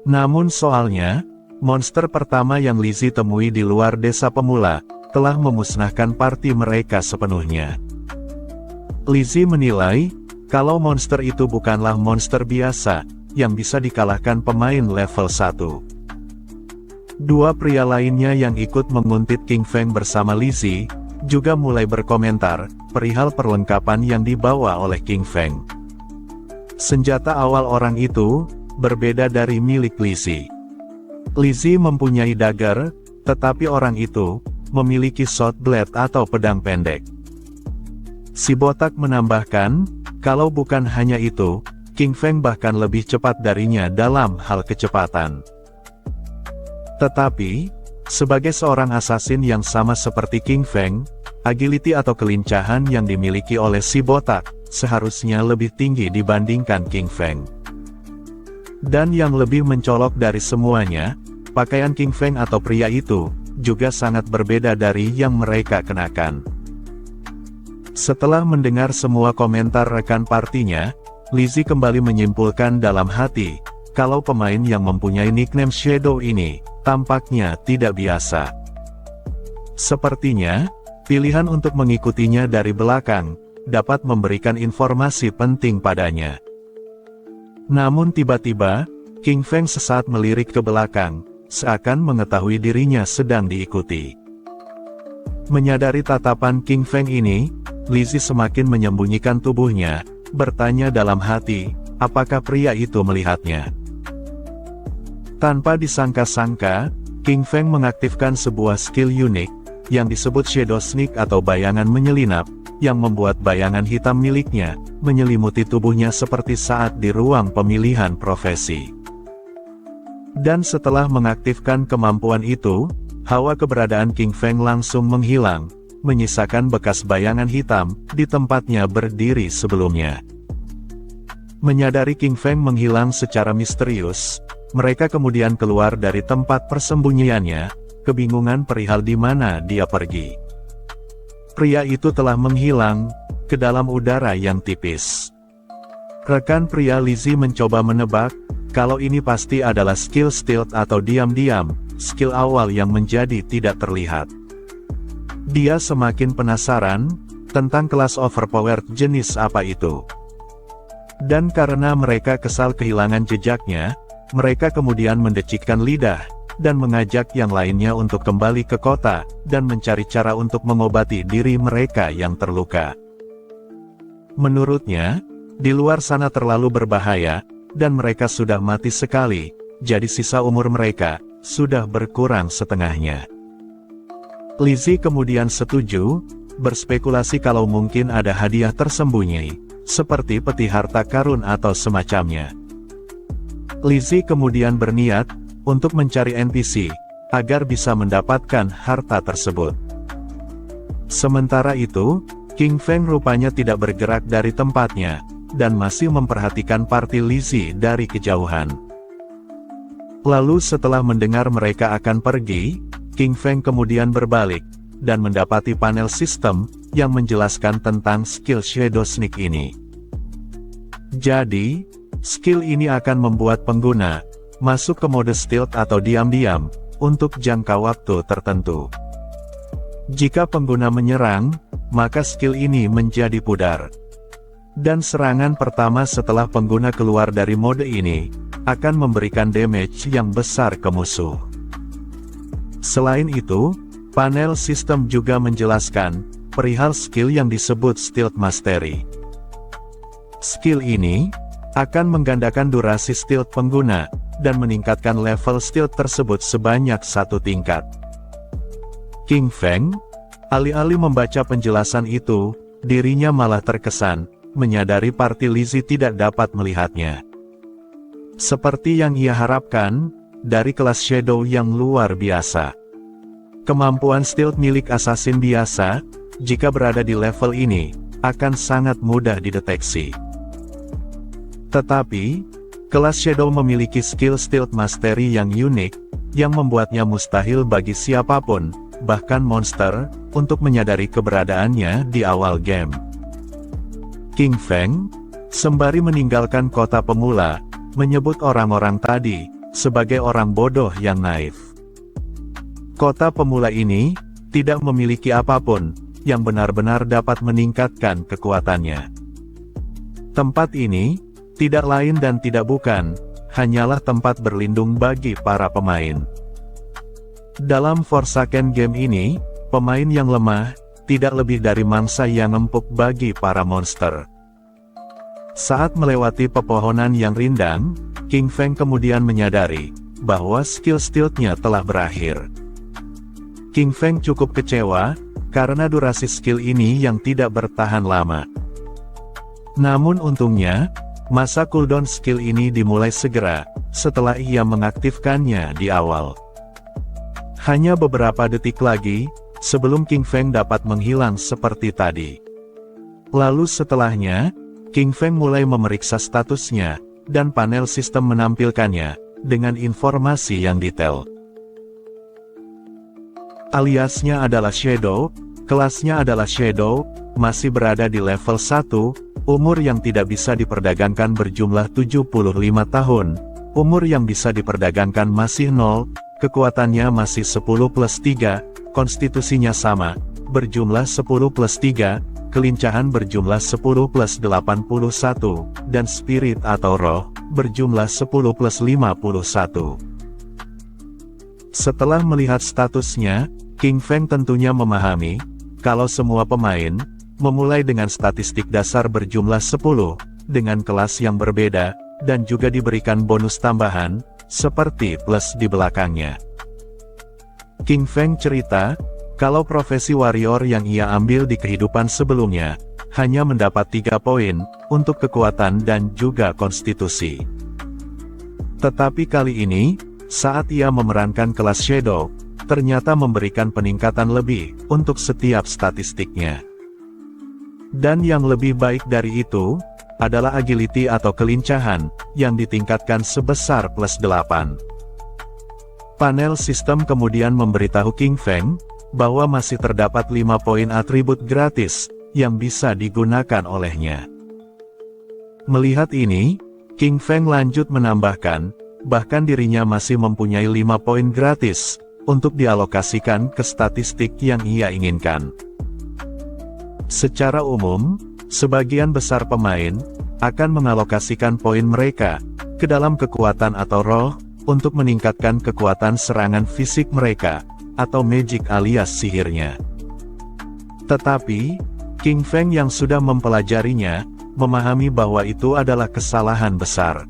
Namun soalnya, monster pertama yang Lizzie temui di luar desa pemula, telah memusnahkan party mereka sepenuhnya. Lizzie menilai, kalau monster itu bukanlah monster biasa, yang bisa dikalahkan pemain level 1. Dua pria lainnya yang ikut menguntit King Feng bersama Lizzie, juga mulai berkomentar, perihal perlengkapan yang dibawa oleh King Feng. Senjata awal orang itu, berbeda dari milik Lizzie. Lizzie mempunyai dagger, tetapi orang itu, memiliki short blade atau pedang pendek. Si botak menambahkan, kalau bukan hanya itu, King Feng bahkan lebih cepat darinya dalam hal kecepatan. Tetapi, sebagai seorang assassin yang sama seperti King Feng, agility atau kelincahan yang dimiliki oleh si botak, seharusnya lebih tinggi dibandingkan King Feng. Dan yang lebih mencolok dari semuanya, pakaian King Feng atau pria itu, juga sangat berbeda dari yang mereka kenakan. Setelah mendengar semua komentar rekan partinya, Lizzie kembali menyimpulkan dalam hati, kalau pemain yang mempunyai nickname Shadow ini, tampaknya tidak biasa. Sepertinya, pilihan untuk mengikutinya dari belakang, dapat memberikan informasi penting padanya. Namun tiba-tiba, King Feng sesaat melirik ke belakang, seakan mengetahui dirinya sedang diikuti. Menyadari tatapan King Feng ini, Lizzie semakin menyembunyikan tubuhnya, bertanya dalam hati, apakah pria itu melihatnya? Tanpa disangka-sangka, King Feng mengaktifkan sebuah skill unik, yang disebut Shadow Sneak atau bayangan menyelinap, yang membuat bayangan hitam miliknya, menyelimuti tubuhnya seperti saat di ruang pemilihan profesi. Dan setelah mengaktifkan kemampuan itu, hawa keberadaan King Feng langsung menghilang, menyisakan bekas bayangan hitam, di tempatnya berdiri sebelumnya. Menyadari King Feng menghilang secara misterius, mereka kemudian keluar dari tempat persembunyiannya, kebingungan perihal di mana dia pergi. Pria itu telah menghilang, ke dalam udara yang tipis. Rekan pria Lizzie mencoba menebak, kalau ini pasti adalah skill stealth atau diam-diam, skill awal yang menjadi tidak terlihat. Dia semakin penasaran, tentang kelas overpowered jenis apa itu. Dan karena mereka kesal kehilangan jejaknya, mereka kemudian mendecikkan lidah, dan mengajak yang lainnya untuk kembali ke kota, dan mencari cara untuk mengobati diri mereka yang terluka. Menurutnya, di luar sana terlalu berbahaya, dan mereka sudah mati sekali, jadi sisa umur mereka, sudah berkurang setengahnya. Lizzie kemudian setuju, berspekulasi kalau mungkin ada hadiah tersembunyi, seperti peti harta karun atau semacamnya. Lizzie kemudian berniat, untuk mencari NPC, agar bisa mendapatkan harta tersebut. Sementara itu, King Feng rupanya tidak bergerak dari tempatnya, dan masih memperhatikan party Lizzie dari kejauhan. Lalu setelah mendengar mereka akan pergi, King Feng kemudian berbalik, dan mendapati panel sistem, yang menjelaskan tentang skill Shadow Sneak ini. Jadi, skill ini akan membuat pengguna, masuk ke mode stealth atau diam-diam, untuk jangka waktu tertentu. Jika pengguna menyerang, maka skill ini menjadi pudar. Dan serangan pertama setelah pengguna keluar dari mode ini, akan memberikan damage yang besar ke musuh. Selain itu, panel sistem juga menjelaskan, perihal skill yang disebut Stealth Mastery. Skill ini, akan menggandakan durasi stealth pengguna, dan meningkatkan level stealth tersebut sebanyak 1 tingkat. King Feng, alih-alih membaca penjelasan itu, dirinya malah terkesan, menyadari party Lizzie tidak dapat melihatnya. Seperti yang ia harapkan, dari kelas Shadow yang luar biasa. Kemampuan stealth milik assassin biasa, jika berada di level ini, akan sangat mudah dideteksi. Tetapi, kelas Shadow memiliki skill Stealth Mastery yang unik, yang membuatnya mustahil bagi siapapun, bahkan monster, untuk menyadari keberadaannya di awal game. King Feng, sembari meninggalkan kota pemula, menyebut orang-orang tadi, sebagai orang bodoh yang naif. Kota pemula ini, tidak memiliki apapun, yang benar-benar dapat meningkatkan kekuatannya. Tempat ini, tidak lain dan tidak bukan, hanyalah tempat berlindung bagi para pemain. Dalam Forsaken game ini, pemain yang lemah, tidak lebih dari mangsa yang empuk bagi para monster. Saat melewati pepohonan yang rindang, King Feng kemudian menyadari, bahwa skill stealth-nya telah berakhir. King Feng cukup kecewa, karena durasi skill ini yang tidak bertahan lama. Namun untungnya, Masa cooldown skill ini dimulai segera, setelah ia mengaktifkannya di awal. Hanya beberapa detik lagi, sebelum King Feng dapat menghilang seperti tadi. Lalu setelahnya, King Feng mulai memeriksa statusnya, dan panel sistem menampilkannya, dengan informasi yang detail. Aliasnya adalah Shadow, kelasnya adalah Shadow, masih berada di level 1, umur yang tidak bisa diperdagangkan berjumlah 75 tahun, umur yang bisa diperdagangkan masih 0, kekuatannya masih 10+3, konstitusinya sama, berjumlah 10+3, kelincahan berjumlah 10+81, dan spirit atau roh, berjumlah 10+51. Setelah melihat statusnya, King Feng tentunya memahami, kalau semua pemain, memulai dengan statistik dasar berjumlah 10, dengan kelas yang berbeda, dan juga diberikan bonus tambahan, seperti plus di belakangnya. King Feng cerita, kalau profesi warrior yang ia ambil di kehidupan sebelumnya, hanya mendapat 3 poin, untuk kekuatan dan juga konstitusi. Tetapi kali ini, saat ia memerankan kelas Shadow, ternyata memberikan peningkatan lebih, untuk setiap statistiknya. Dan yang lebih baik dari itu, adalah agility atau kelincahan, yang ditingkatkan sebesar +8. Panel sistem kemudian memberitahu King Feng, bahwa masih terdapat 5 poin atribut gratis, yang bisa digunakan olehnya. Melihat ini, King Feng lanjut menambahkan, bahkan dirinya masih mempunyai 5 poin gratis, untuk dialokasikan ke statistik yang ia inginkan. Secara umum, sebagian besar pemain, akan mengalokasikan poin mereka, ke dalam kekuatan atau roh, untuk meningkatkan kekuatan serangan fisik mereka, atau magic alias sihirnya. Tetapi, King Feng yang sudah mempelajarinya, memahami bahwa itu adalah kesalahan besar.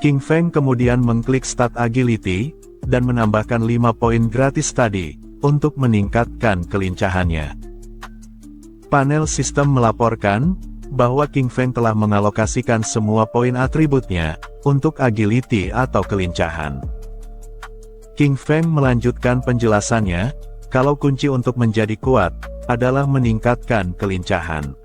King Feng kemudian mengklik stat agility, dan menambahkan 5 poin gratis tadi, untuk meningkatkan kelincahannya. Panel sistem melaporkan, bahwa King Feng telah mengalokasikan semua poin atributnya, untuk agility atau kelincahan. King Feng melanjutkan penjelasannya, kalau kunci untuk menjadi kuat, adalah meningkatkan kelincahan.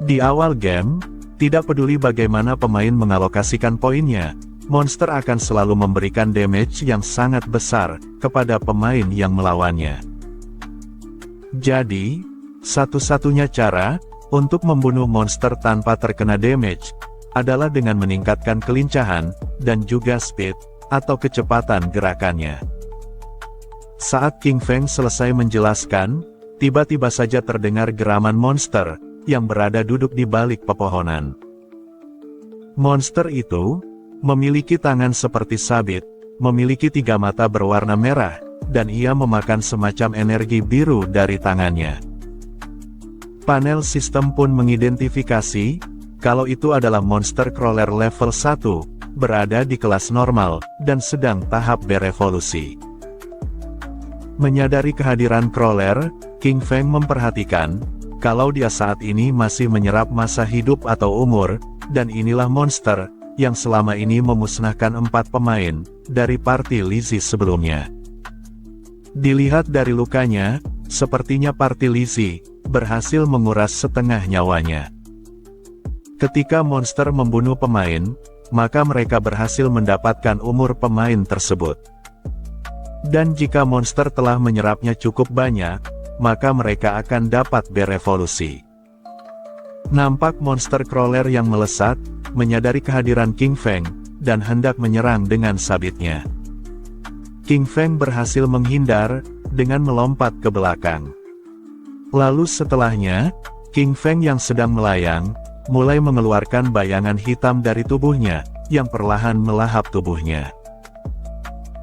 Di awal game, tidak peduli bagaimana pemain mengalokasikan poinnya, monster akan selalu memberikan damage yang sangat besar, kepada pemain yang melawannya. Jadi, satu-satunya cara, untuk membunuh monster tanpa terkena damage, adalah dengan meningkatkan kelincahan, dan juga speed, atau kecepatan gerakannya. Saat King Feng selesai menjelaskan, tiba-tiba saja terdengar geraman monster, yang berada duduk di balik pepohonan. Monster itu, memiliki tangan seperti sabit, memiliki 3 mata berwarna merah, dan ia memakan semacam energi biru dari tangannya. Panel sistem pun mengidentifikasi, kalau itu adalah monster crawler level 1, berada di kelas normal, dan sedang tahap berevolusi. Menyadari kehadiran crawler, King Feng memperhatikan, kalau dia saat ini masih menyerap masa hidup atau umur, dan inilah monster, yang selama ini memusnahkan 4 pemain, dari party Lizzie sebelumnya. Dilihat dari lukanya, sepertinya party Lizzie, berhasil menguras setengah nyawanya. Ketika monster membunuh pemain, maka mereka berhasil mendapatkan umur pemain tersebut. Dan jika monster telah menyerapnya cukup banyak, maka mereka akan dapat berevolusi. Nampak monster crawler yang melesat, menyadari kehadiran King Feng, dan hendak menyerang dengan sabitnya. King Feng berhasil menghindar, dengan melompat ke belakang. Lalu setelahnya, King Feng yang sedang melayang, mulai mengeluarkan bayangan hitam dari tubuhnya, yang perlahan melahap tubuhnya.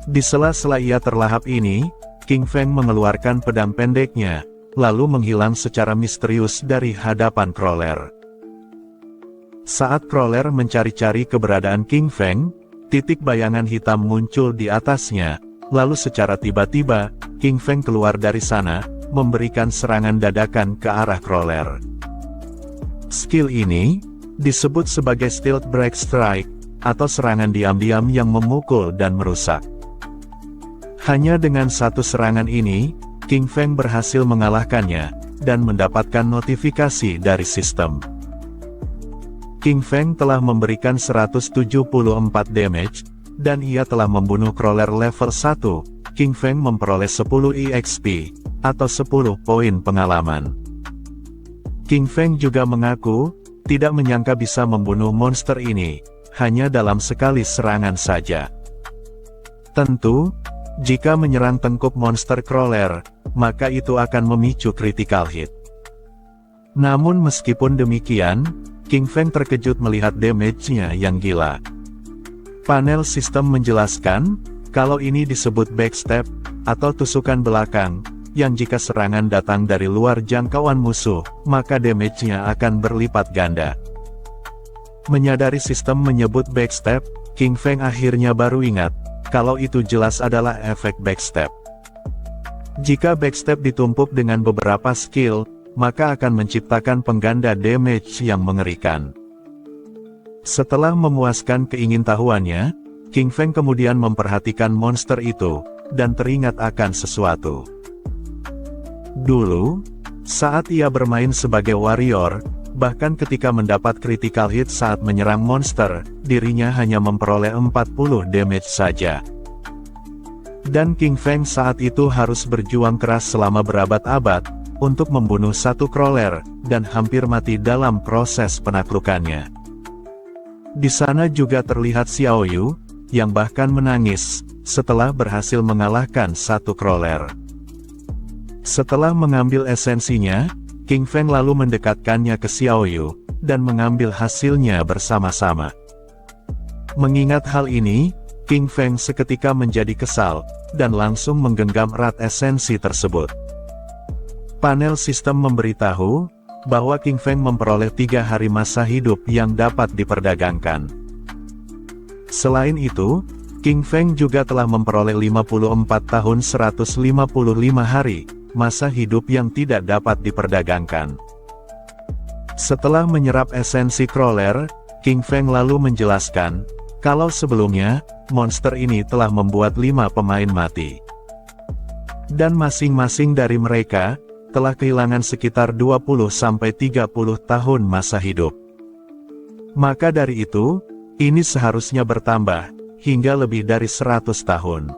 Di sela-sela ia terlahap ini, King Feng mengeluarkan pedang pendeknya, lalu menghilang secara misterius dari hadapan crawler. Saat crawler mencari-cari keberadaan King Feng, titik bayangan hitam muncul di atasnya, lalu secara tiba-tiba, King Feng keluar dari sana, memberikan serangan dadakan ke arah crawler. Skill ini, disebut sebagai stealth break strike, atau serangan diam-diam yang memukul dan merusak. Hanya dengan satu serangan ini, King Feng berhasil mengalahkannya, dan mendapatkan notifikasi dari sistem. King Feng telah memberikan 174 damage, dan ia telah membunuh crawler level 1, King Feng memperoleh 10 EXP, atau 10 poin pengalaman. King Feng juga mengaku, tidak menyangka bisa membunuh monster ini, hanya dalam sekali serangan saja. Tentu, jika menyerang tengkuk monster crawler, maka itu akan memicu critical hit. Namun meskipun demikian, King Feng terkejut melihat damage-nya yang gila. Panel sistem menjelaskan, kalau ini disebut backstab, atau tusukan belakang, yang jika serangan datang dari luar jangkauan musuh, maka damage-nya akan berlipat ganda. Menyadari sistem menyebut backstab, King Feng akhirnya baru ingat, kalau itu jelas adalah efek backstab. Jika backstab ditumpuk dengan beberapa skill, maka akan menciptakan pengganda damage yang mengerikan. Setelah memuaskan keingintahuannya, King Feng kemudian memperhatikan monster itu, dan teringat akan sesuatu. Dulu, saat ia bermain sebagai warrior, bahkan ketika mendapat critical hit saat menyerang monster, dirinya hanya memperoleh 40 damage saja. Dan King Feng saat itu harus berjuang keras selama berabad-abad, untuk membunuh satu crawler, dan hampir mati dalam proses penaklukannya. Di sana juga terlihat Xiao Yu, yang bahkan menangis, setelah berhasil mengalahkan satu crawler. Setelah mengambil esensinya, King Feng lalu mendekatkannya ke Xiao Yu, dan mengambil hasilnya bersama-sama. Mengingat hal ini, King Feng seketika menjadi kesal, dan langsung menggenggam erat esensi tersebut. Panel sistem memberitahu, bahwa King Feng memperoleh 3 hari masa hidup yang dapat diperdagangkan. Selain itu, King Feng juga telah memperoleh 54 tahun 155 hari, masa hidup yang tidak dapat diperdagangkan. Setelah menyerap esensi crawler, King Feng lalu menjelaskan, kalau sebelumnya, monster ini telah membuat 5 pemain mati. Dan masing-masing dari mereka, telah kehilangan sekitar 20-30 tahun masa hidup. Maka dari itu, ini seharusnya bertambah, hingga lebih dari 100 tahun.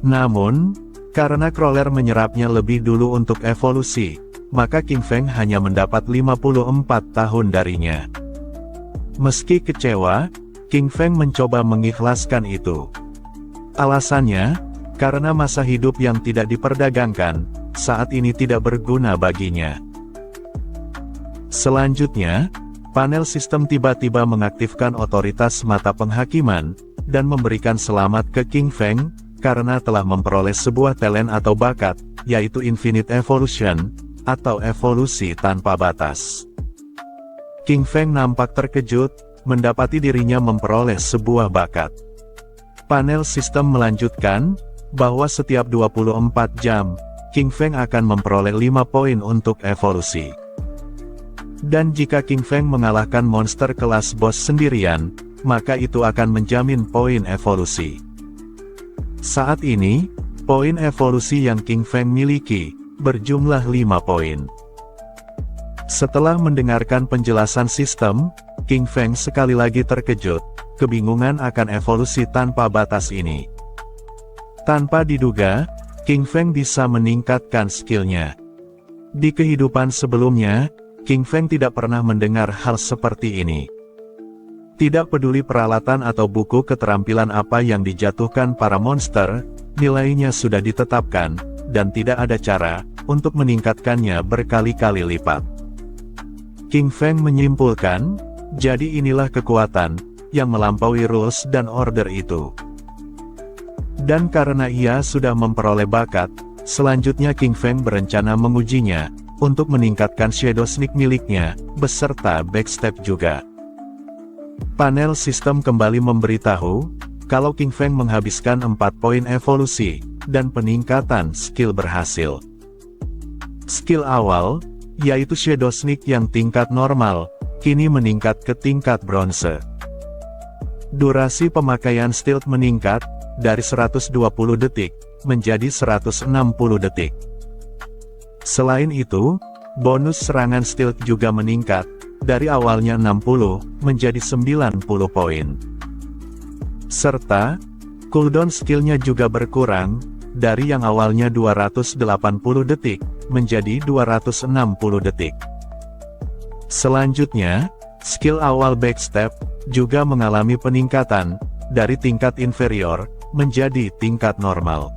Namun, karena crawler menyerapnya lebih dulu untuk evolusi, maka King Feng hanya mendapat 54 tahun darinya. Meski kecewa, King Feng mencoba mengikhlaskan itu. Alasannya, karena masa hidup yang tidak diperdagangkan, saat ini tidak berguna baginya. Selanjutnya, panel sistem tiba-tiba mengaktifkan otoritas mata penghakiman, dan memberikan selamat ke King Feng, karena telah memperoleh sebuah talent atau bakat, yaitu Infinite Evolution, atau evolusi tanpa batas. King Feng nampak terkejut, mendapati dirinya memperoleh sebuah bakat. Panel sistem melanjutkan, bahwa setiap 24 jam, King Feng akan memperoleh 5 poin untuk evolusi. Dan jika King Feng mengalahkan monster kelas boss sendirian, maka itu akan menjamin poin evolusi. Saat ini, poin evolusi yang King Feng miliki, berjumlah 5 poin. Setelah mendengarkan penjelasan sistem, King Feng sekali lagi terkejut, kebingungan akan evolusi tanpa batas ini. Tanpa diduga, King Feng bisa meningkatkan skillnya. Di kehidupan sebelumnya, King Feng tidak pernah mendengar hal seperti ini. Tidak peduli peralatan atau buku keterampilan apa yang dijatuhkan para monster, nilainya sudah ditetapkan, dan tidak ada cara untuk meningkatkannya berkali-kali lipat. King Feng menyimpulkan, jadi inilah kekuatan yang melampaui rules dan order itu. Dan karena ia sudah memperoleh bakat, selanjutnya King Feng berencana mengujinya, untuk meningkatkan Shadow Sneak miliknya, beserta backstab juga. Panel sistem kembali memberitahu, kalau King Feng menghabiskan 4 poin evolusi, dan peningkatan skill berhasil. Skill awal, yaitu Shadow Sneak yang tingkat normal, kini meningkat ke tingkat bronze. Durasi pemakaian stealth meningkat, dari 120 detik, menjadi 160 detik. Selain itu, bonus serangan stealth juga meningkat, dari awalnya 60, menjadi 90 poin. Serta, cooldown skillnya juga berkurang, dari yang awalnya 280 detik, menjadi 260 detik. Selanjutnya, skill awal backstep, juga mengalami peningkatan, dari tingkat inferior, menjadi tingkat normal.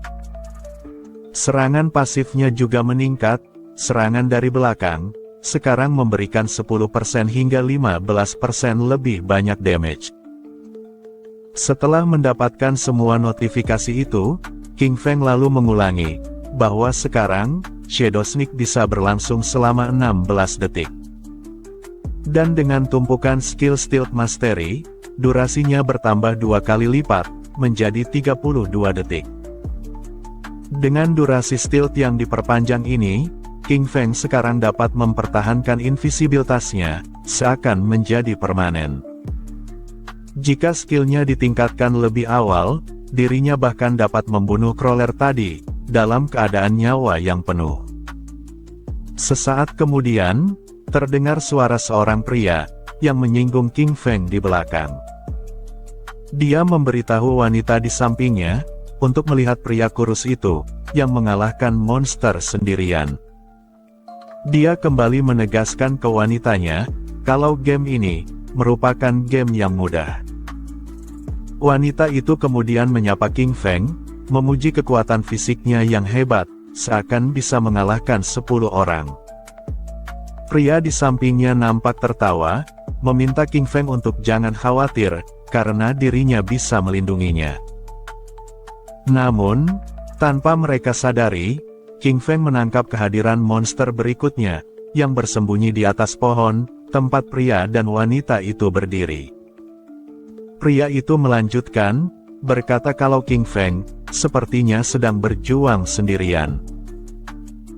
Serangan pasifnya juga meningkat, serangan dari belakang, sekarang memberikan 10% hingga 15% lebih banyak damage. Setelah mendapatkan semua notifikasi itu, King Feng lalu mengulangi, bahwa sekarang, Shadow Sneak bisa berlangsung selama 16 detik. Dan dengan tumpukan skill Stealth Mastery, durasinya bertambah 2 kali lipat, menjadi 32 detik. Dengan durasi stealth yang diperpanjang ini, King Feng sekarang dapat mempertahankan invisibilitasnya, seakan menjadi permanen. Jika skillnya ditingkatkan lebih awal, dirinya bahkan dapat membunuh crawler tadi, dalam keadaan nyawa yang penuh. Sesaat kemudian, terdengar suara seorang pria, yang menyinggung King Feng di belakang. Dia memberitahu wanita di sampingnya, untuk melihat pria kurus itu, yang mengalahkan monster sendirian. Dia kembali menegaskan ke wanitanya, kalau game ini, merupakan game yang mudah. Wanita itu kemudian menyapa King Feng, memuji kekuatan fisiknya yang hebat, seakan bisa mengalahkan 10 orang. Pria di sampingnya nampak tertawa, meminta King Feng untuk jangan khawatir, karena dirinya bisa melindunginya. Namun, tanpa mereka sadari, King Feng menangkap kehadiran monster berikutnya, yang bersembunyi di atas pohon, tempat pria dan wanita itu berdiri. Pria itu melanjutkan, berkata kalau King Feng, sepertinya sedang berjuang sendirian.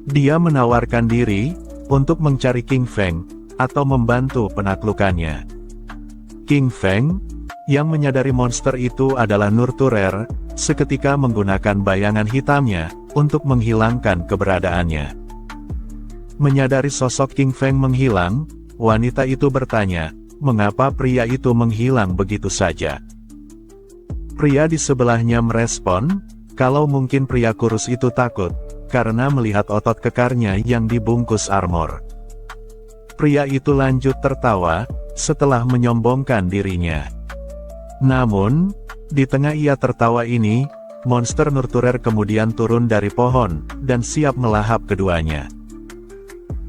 Dia menawarkan diri, untuk mencari King Feng, atau membantu penaklukannya. King Feng, yang menyadari monster itu adalah Nurturer, seketika menggunakan bayangan hitamnya, untuk menghilangkan keberadaannya. Menyadari sosok King Feng menghilang, wanita itu bertanya, mengapa pria itu menghilang begitu saja? Pria di sebelahnya merespon, kalau mungkin pria kurus itu takut, karena melihat otot kekarnya yang dibungkus armor. Pria itu lanjut tertawa, setelah menyombongkan dirinya. Namun, di tengah ia tertawa ini, monster Nurturer kemudian turun dari pohon, dan siap melahap keduanya.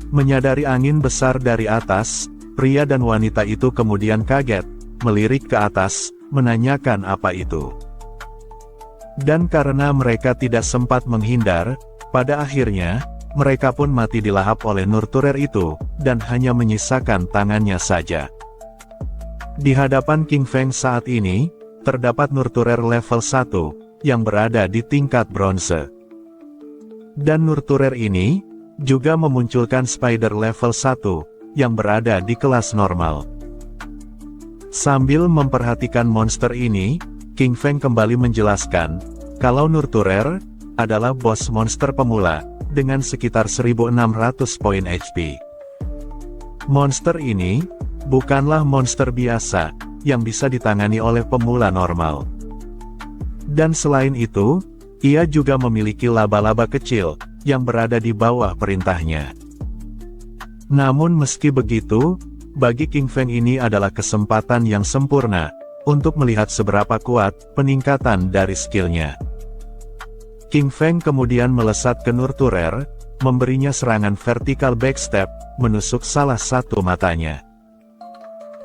Menyadari angin besar dari atas, pria dan wanita itu kemudian kaget, melirik ke atas, menanyakan apa itu. Dan karena mereka tidak sempat menghindar, pada akhirnya, mereka pun mati dilahap oleh Nurturer itu, dan hanya menyisakan tangannya saja. Di hadapan King Feng saat ini, terdapat Nurturer level 1, yang berada di tingkat bronze. Dan Nurturer ini, juga memunculkan Spider level 1, yang berada di kelas normal. Sambil memperhatikan monster ini, King Feng kembali menjelaskan, kalau Nurturer, adalah bos monster pemula, dengan sekitar 1600 poin HP. Monster ini, bukanlah monster biasa, yang bisa ditangani oleh pemula normal. Dan selain itu, ia juga memiliki laba-laba kecil, yang berada di bawah perintahnya. Namun meski begitu, bagi King Feng ini adalah kesempatan yang sempurna, untuk melihat seberapa kuat, peningkatan dari skillnya. King Feng kemudian melesat ke Nurturer, memberinya serangan vertikal backstep, menusuk salah satu matanya.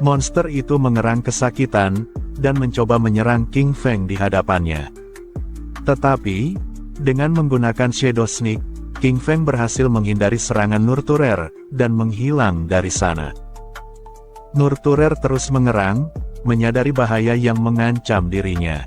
Monster itu mengerang kesakitan, dan mencoba menyerang King Feng di hadapannya. Tetapi, dengan menggunakan Shadow Sneak, King Feng berhasil menghindari serangan Nurturer, dan menghilang dari sana. Nurturer terus mengerang, menyadari bahaya yang mengancam dirinya.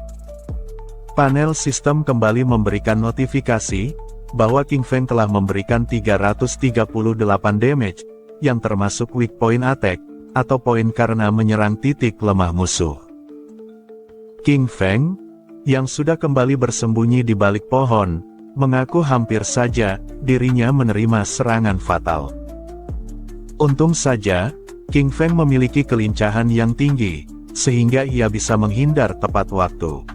Panel sistem kembali memberikan notifikasi, bahwa King Feng telah memberikan 338 damage, yang termasuk weak point attack, atau poin karena menyerang titik lemah musuh. King Feng, yang sudah kembali bersembunyi di balik pohon, mengaku hampir saja dirinya menerima serangan fatal. Untung saja, King Feng memiliki kelincahan yang tinggi, sehingga ia bisa menghindar tepat waktu.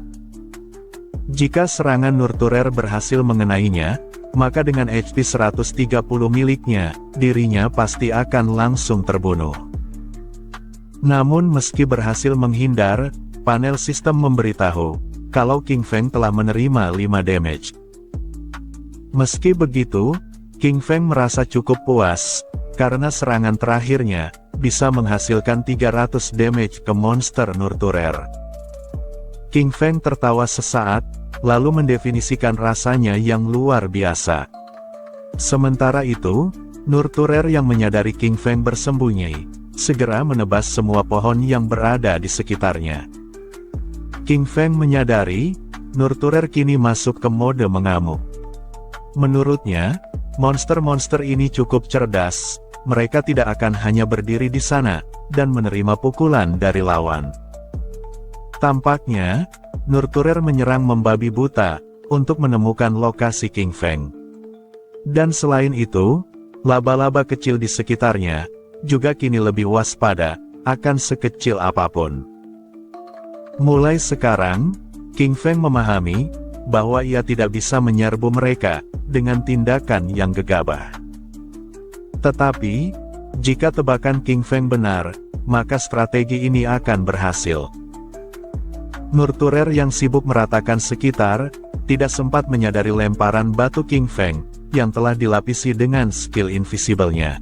Jika serangan Nurturer berhasil mengenainya, maka dengan HP 130 miliknya, dirinya pasti akan langsung terbunuh. Namun meski berhasil menghindar, panel sistem memberitahu, kalau King Feng telah menerima 5 damage. Meski begitu, King Feng merasa cukup puas, karena serangan terakhirnya, bisa menghasilkan 300 damage ke monster Nurturer. King Feng tertawa sesaat, lalu mendefinisikan rasanya yang luar biasa. Sementara itu, Nurturer yang menyadari King Feng bersembunyi, segera menebas semua pohon yang berada di sekitarnya. King Feng menyadari, Nurturer kini masuk ke mode mengamuk. Menurutnya, monster-monster ini cukup cerdas, mereka tidak akan hanya berdiri di sana, dan menerima pukulan dari lawan. Tampaknya, Nurturer menyerang membabi buta, untuk menemukan lokasi King Feng. Dan selain itu, laba-laba kecil di sekitarnya, juga kini lebih waspada, akan sekecil apapun. Mulai sekarang, King Feng memahami, bahwa ia tidak bisa menyerbu mereka, dengan tindakan yang gegabah. Tetapi, jika tebakan King Feng benar, maka strategi ini akan berhasil. Nurturer yang sibuk meratakan sekitar, tidak sempat menyadari lemparan batu King Feng, yang telah dilapisi dengan skill invisible-nya.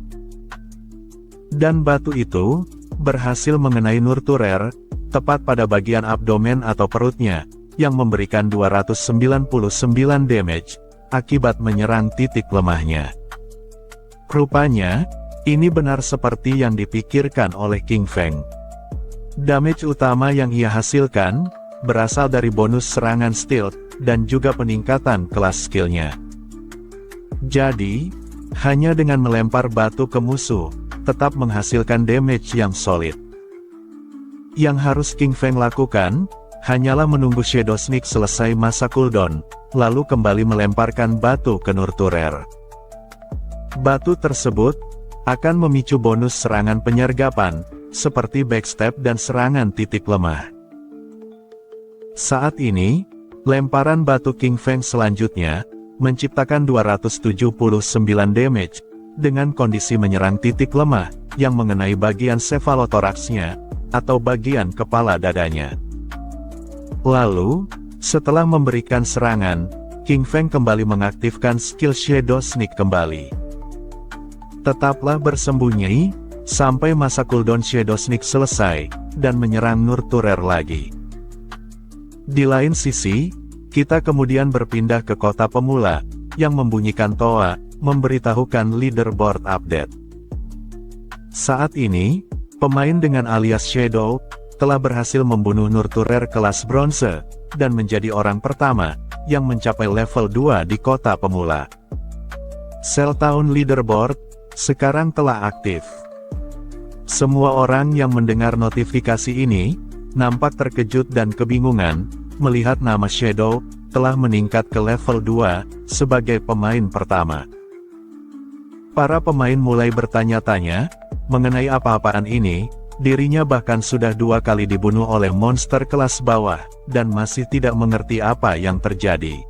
Dan batu itu, berhasil mengenai Nurturer, tepat pada bagian abdomen atau perutnya, yang memberikan 299 damage, akibat menyerang titik lemahnya. Rupanya, ini benar seperti yang dipikirkan oleh King Feng. Damage utama yang ia hasilkan, berasal dari bonus serangan stealth, dan juga peningkatan kelas skillnya. Jadi, hanya dengan melempar batu ke musuh, tetap menghasilkan damage yang solid. Yang harus King Feng lakukan, hanyalah menunggu Shadow Sneak selesai masa cooldown, lalu kembali melemparkan batu ke Nurturer. Batu tersebut, akan memicu bonus serangan penyergapan, seperti backstab dan serangan titik lemah. Saat ini, lemparan batu King Feng selanjutnya, menciptakan 279 damage, dengan kondisi menyerang titik lemah, yang mengenai bagian cephalothoraxnya, atau bagian kepala dadanya. Lalu, setelah memberikan serangan, King Feng kembali mengaktifkan skill Shadow Sneak kembali. Tetaplah bersembunyi, sampai masa cooldown Shadow Sneak selesai, dan menyerang Nurturer lagi. Di lain sisi, kita kemudian berpindah ke kota pemula, yang membunyikan toa, memberitahukan leaderboard update. Saat ini, pemain dengan alias Shadow, telah berhasil membunuh Nurturer kelas bronze, dan menjadi orang pertama, yang mencapai level 2 di kota pemula. Cell Town Leaderboard, sekarang telah aktif. Semua orang yang mendengar notifikasi ini, nampak terkejut dan kebingungan, melihat nama Shadow, telah meningkat ke level 2, sebagai pemain pertama. Para pemain mulai bertanya-tanya, mengenai apa-apaan ini, dirinya bahkan sudah 2 kali dibunuh oleh monster kelas bawah, dan masih tidak mengerti apa yang terjadi.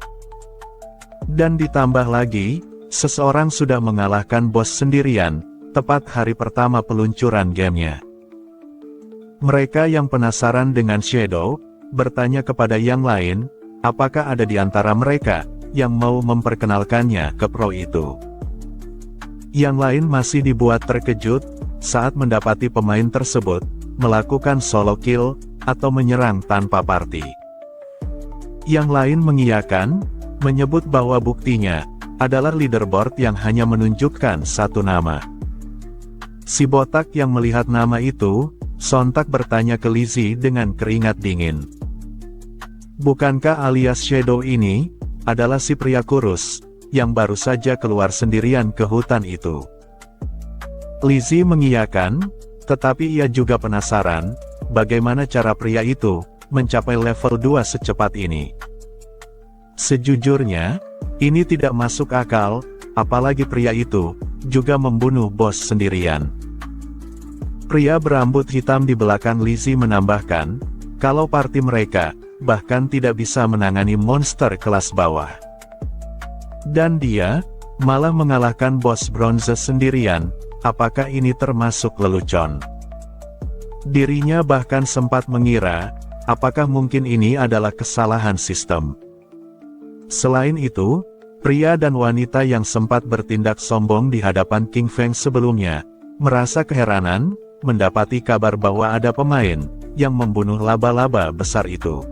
Dan ditambah lagi, seseorang sudah mengalahkan bos sendirian, tepat hari pertama peluncuran gamenya. Mereka yang penasaran dengan Shadow, bertanya kepada yang lain, apakah ada di antara mereka, yang mau memperkenalkannya ke pro itu. Yang lain masih dibuat terkejut, saat mendapati pemain tersebut, melakukan solo kill, atau menyerang tanpa party. Yang lain mengiyakan, menyebut bahwa buktinya, adalah leaderboard yang hanya menunjukkan satu nama. Si botak yang melihat nama itu, sontak bertanya ke Lizzie dengan keringat dingin. Bukankah alias Shadow ini, adalah si pria kurus, yang baru saja keluar sendirian ke hutan itu? Lizzie mengiyakan, Tetapi ia juga penasaran, bagaimana cara pria itu mencapai level 2 secepat ini. Sejujurnya, ini tidak masuk akal, apalagi pria itu juga membunuh bos sendirian. Pria berambut hitam di belakang Lizzie menambahkan, kalau party mereka bahkan tidak bisa menangani monster kelas bawah. Dan dia malah mengalahkan bos bronze sendirian. Apakah ini termasuk lelucon? Dirinya bahkan sempat mengira, apakah mungkin ini adalah kesalahan sistem. Selain itu, pria dan wanita yang sempat bertindak sombong di hadapan King Feng sebelumnya, merasa keheranan, mendapati kabar bahwa ada pemain yang membunuh laba-laba besar itu.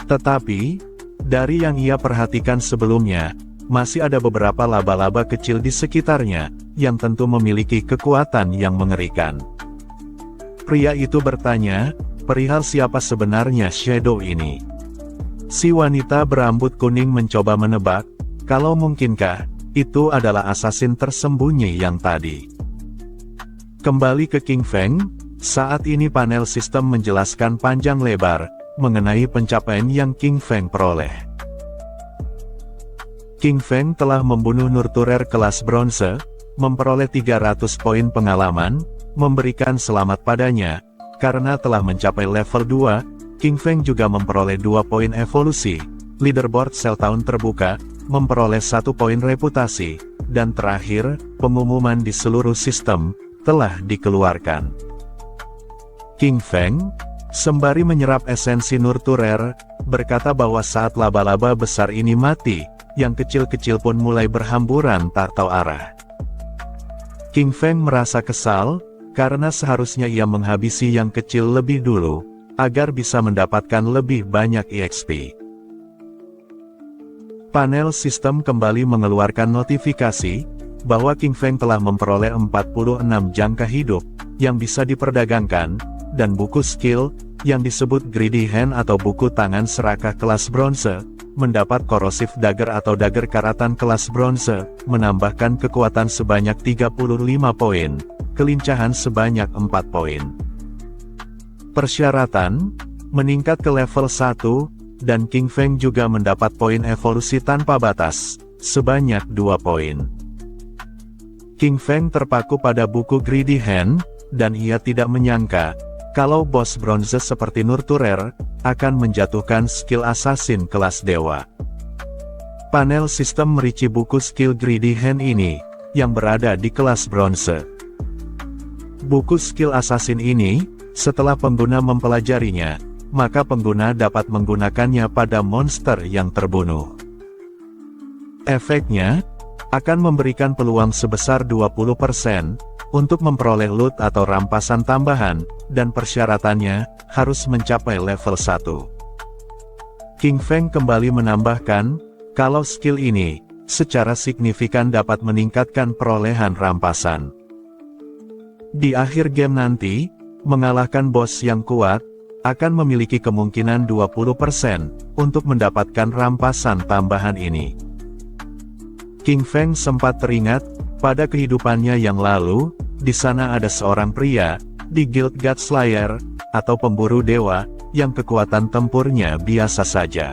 Tetapi, dari yang ia perhatikan sebelumnya, masih ada beberapa laba-laba kecil di sekitarnya, yang tentu memiliki kekuatan yang mengerikan. Pria itu bertanya, perihal siapa sebenarnya Shadow ini. Si wanita berambut kuning mencoba menebak, kalau mungkinkah, itu adalah assassin tersembunyi yang tadi. Kembali ke King Feng, saat ini panel sistem menjelaskan panjang lebar, mengenai pencapaian yang King Feng peroleh. King Feng telah membunuh Nurturer kelas bronze, memperoleh 300 poin pengalaman, memberikan selamat padanya, karena telah mencapai level 2, King Feng juga memperoleh 2 poin evolusi, leaderboard sel tahun terbuka, memperoleh 1 poin reputasi, dan terakhir, pengumuman di seluruh sistem, telah dikeluarkan. King Feng, sembari menyerap esensi Nurturer, berkata bahwa saat laba-laba besar ini mati, yang kecil-kecil pun mulai berhamburan tak tahu arah. King Feng merasa kesal, karena seharusnya ia menghabisi yang kecil lebih dulu, agar bisa mendapatkan lebih banyak EXP. Panel sistem kembali mengeluarkan notifikasi, bahwa King Feng telah memperoleh 46 jangka hidup, yang bisa diperdagangkan, dan buku skill, yang disebut Greedy Hand atau buku tangan serakah kelas bronze, mendapat korosif dagger atau dagger karatan kelas bronze, menambahkan kekuatan sebanyak 35 poin, kelincahan sebanyak 4 poin. Persyaratan, meningkat ke level 1, dan King Feng juga mendapat poin evolusi tanpa batas, sebanyak 2 poin. King Feng terpaku pada buku Greedy Hand, dan ia tidak menyangka, kalau bos bronze seperti Nurturer, akan menjatuhkan skill assassin kelas dewa. Panel sistem merici buku skill Greedy Hand ini, yang berada di kelas bronze. Buku skill assassin ini, setelah pengguna mempelajarinya, maka pengguna dapat menggunakannya pada monster yang terbunuh. Efeknya, akan memberikan peluang sebesar 20%, untuk memperoleh loot atau rampasan tambahan, dan persyaratannya, harus mencapai level 1. King Feng kembali menambahkan, kalau skill ini, secara signifikan dapat meningkatkan perolehan rampasan. Di akhir game nanti, mengalahkan bos yang kuat, akan memiliki kemungkinan 20%, untuk mendapatkan rampasan tambahan ini. King Feng sempat teringat, pada kehidupannya yang lalu, di sana ada seorang pria, di Guild God Slayer, atau pemburu dewa, yang kekuatan tempurnya biasa saja.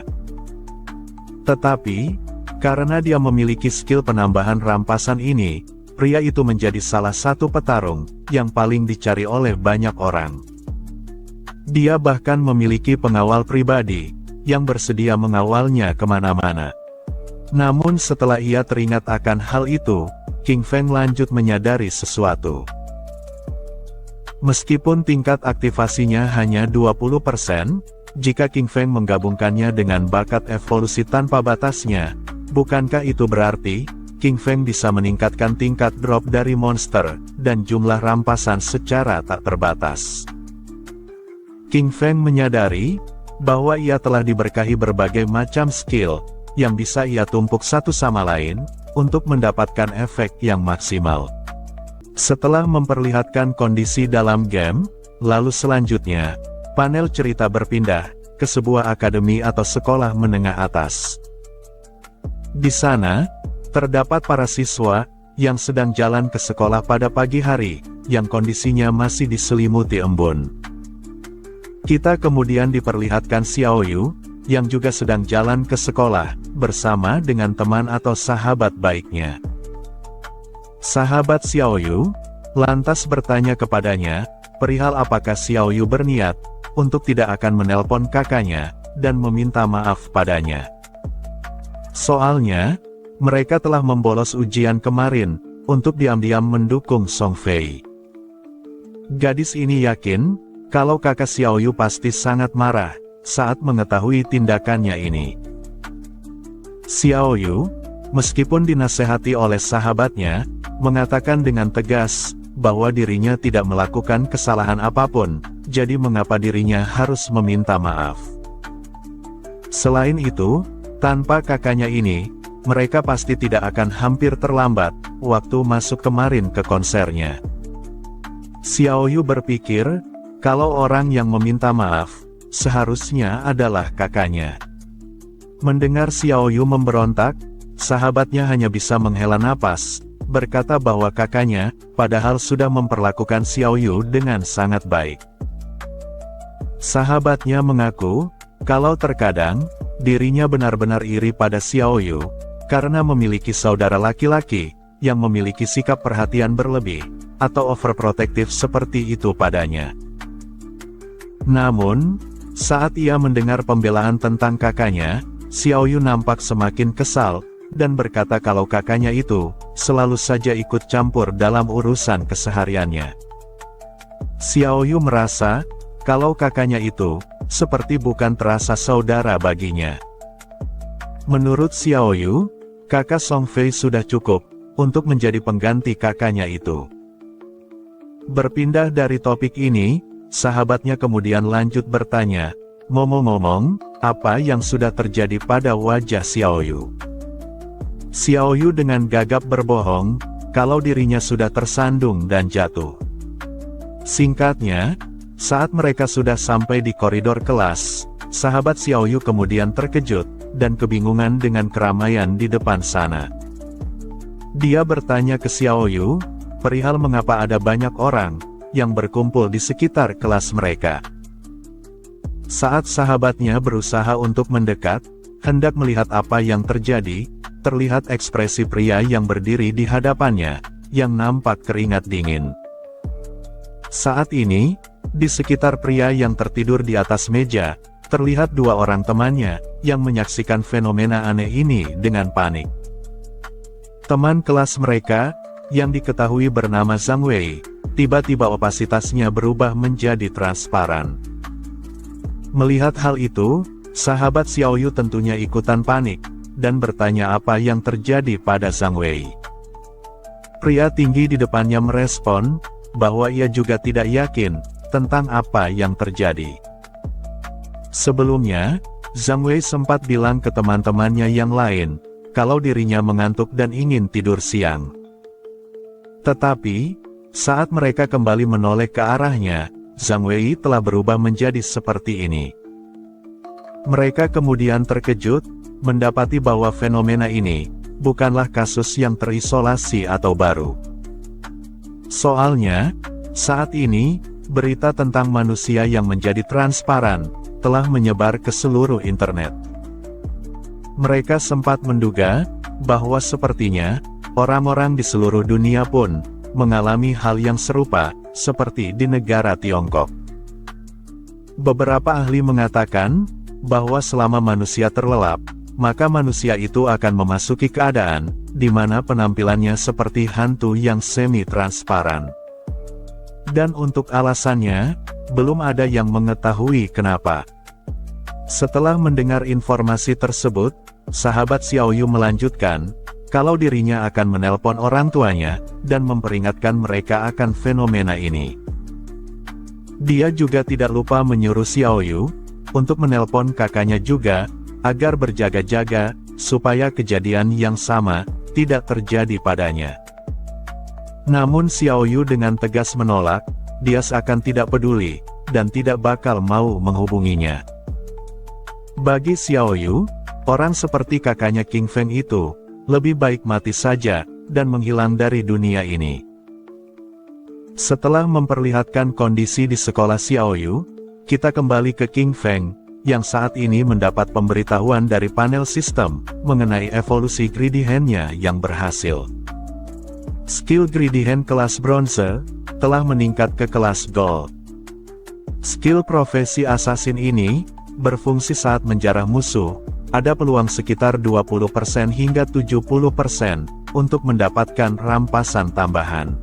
Tetapi, karena dia memiliki skill penambahan rampasan ini, pria itu menjadi salah satu petarung, yang paling dicari oleh banyak orang. Dia bahkan memiliki pengawal pribadi, yang bersedia mengawalnya kemana-mana. Namun setelah ia teringat akan hal itu, King Feng lanjut menyadari sesuatu. Meskipun tingkat aktivasinya hanya 20%, jika King Feng menggabungkannya dengan bakat evolusi tanpa batasnya, bukankah itu berarti, King Feng bisa meningkatkan tingkat drop dari monster, dan jumlah rampasan secara tak terbatas. King Feng menyadari, bahwa ia telah diberkahi berbagai macam skill, yang bisa ia tumpuk satu sama lain, untuk mendapatkan efek yang maksimal. Setelah memperlihatkan kondisi dalam game, lalu selanjutnya, panel cerita berpindah ke sebuah akademi atau sekolah menengah atas. Di sana, terdapat para siswa yang sedang jalan ke sekolah pada pagi hari, yang kondisinya masih diselimuti embun. Kita kemudian diperlihatkan Xiao Yu, yang juga sedang jalan ke sekolah, bersama dengan teman atau sahabat baiknya. Sahabat Xiao Yu lantas bertanya kepadanya, perihal apakah Xiao Yu berniat untuk tidak akan menelpon kakaknya, dan meminta maaf padanya. Soalnya, mereka telah membolos ujian kemarin, untuk diam-diam mendukung Song Fei. Gadis ini yakin, kalau kakak Xiao Yu pasti sangat marah, saat mengetahui tindakannya ini. Xiao Yu, meskipun dinasehati oleh sahabatnya, mengatakan dengan tegas, bahwa dirinya tidak melakukan kesalahan apapun, jadi mengapa dirinya harus meminta maaf. Selain itu, tanpa kakaknya ini, mereka pasti tidak akan hampir terlambat, waktu masuk kemarin ke konsernya. Xiao Yu berpikir, kalau orang yang meminta maaf, seharusnya adalah kakaknya. Mendengar Xiao Yu memberontak, sahabatnya hanya bisa menghela napas, berkata bahwa kakaknya, padahal sudah memperlakukan Xiao Yu dengan sangat baik. Sahabatnya mengaku, kalau terkadang, dirinya benar-benar iri pada Xiao Yu, karena memiliki saudara laki-laki, yang memiliki sikap perhatian berlebih, atau overprotective seperti itu padanya. Namun, saat ia mendengar pembelaan tentang kakaknya, Xiao Yu nampak semakin kesal, dan berkata kalau kakaknya itu, selalu saja ikut campur dalam urusan kesehariannya. Xiao Yu merasa, kalau kakaknya itu, seperti bukan terasa saudara baginya. Menurut Xiao Yu, kakak Song Fei sudah cukup, untuk menjadi pengganti kakaknya itu. Berpindah dari topik ini, sahabatnya kemudian lanjut bertanya, ngomong-ngomong, apa yang sudah terjadi pada wajah Xiao Yu? Xiao Yu dengan gagap berbohong, kalau dirinya sudah tersandung dan jatuh. Singkatnya, saat mereka sudah sampai di koridor kelas, sahabat Xiao Yu kemudian terkejut, dan kebingungan dengan keramaian di depan sana. Dia bertanya ke Xiao Yu, perihal mengapa ada banyak orang, yang berkumpul di sekitar kelas mereka. Saat sahabatnya berusaha untuk mendekat, hendak melihat apa yang terjadi, terlihat ekspresi pria yang berdiri di hadapannya, yang nampak keringat dingin. Saat ini, di sekitar pria yang tertidur di atas meja, terlihat dua orang temannya, yang menyaksikan fenomena aneh ini dengan panik. Teman kelas mereka, yang diketahui bernama Zhang Wei, tiba-tiba opasitasnya berubah menjadi transparan. Melihat hal itu, sahabat Xiao Yu tentunya ikutan panik, dan bertanya apa yang terjadi pada Zhang Wei. Pria tinggi di depannya merespon, bahwa ia juga tidak yakin, tentang apa yang terjadi. Sebelumnya, Zhang Wei sempat bilang ke teman-temannya yang lain, kalau dirinya mengantuk dan ingin tidur siang. Tetapi, saat mereka kembali menoleh ke arahnya, Zhang Wei telah berubah menjadi seperti ini. Mereka kemudian terkejut, mendapati bahwa fenomena ini, bukanlah kasus yang terisolasi atau baru. Soalnya, saat ini, berita tentang manusia yang menjadi transparan, telah menyebar ke seluruh internet. Mereka sempat menduga, bahwa sepertinya, orang-orang di seluruh dunia pun, mengalami hal yang serupa, seperti di negara Tiongkok. Beberapa ahli mengatakan, bahwa selama manusia terlelap, maka manusia itu akan memasuki keadaan, di mana penampilannya seperti hantu yang semi-transparan. Dan untuk alasannya, belum ada yang mengetahui kenapa. Setelah mendengar informasi tersebut, sahabat Xiao Yu melanjutkan, kalau dirinya akan menelpon orang tuanya, dan memperingatkan mereka akan fenomena ini. Dia juga tidak lupa menyuruh Xiao Yu, untuk menelpon kakaknya juga, agar berjaga-jaga, supaya kejadian yang sama, tidak terjadi padanya. Namun Xiao Yu dengan tegas menolak, dia seakan tidak peduli, dan tidak bakal mau menghubunginya. Bagi Xiao Yu, orang seperti kakaknya King Feng itu, lebih baik mati saja, dan menghilang dari dunia ini. Setelah memperlihatkan kondisi di sekolah Xiaoyu, kita kembali ke King Feng, yang saat ini mendapat pemberitahuan dari panel sistem, mengenai evolusi Greedy Hand-nya yang berhasil. Skill Greedy Hand kelas bronze, telah meningkat ke kelas gold. Skill profesi assassin ini, berfungsi saat menjarah musuh, ada peluang sekitar 20% hingga 70%, untuk mendapatkan rampasan tambahan.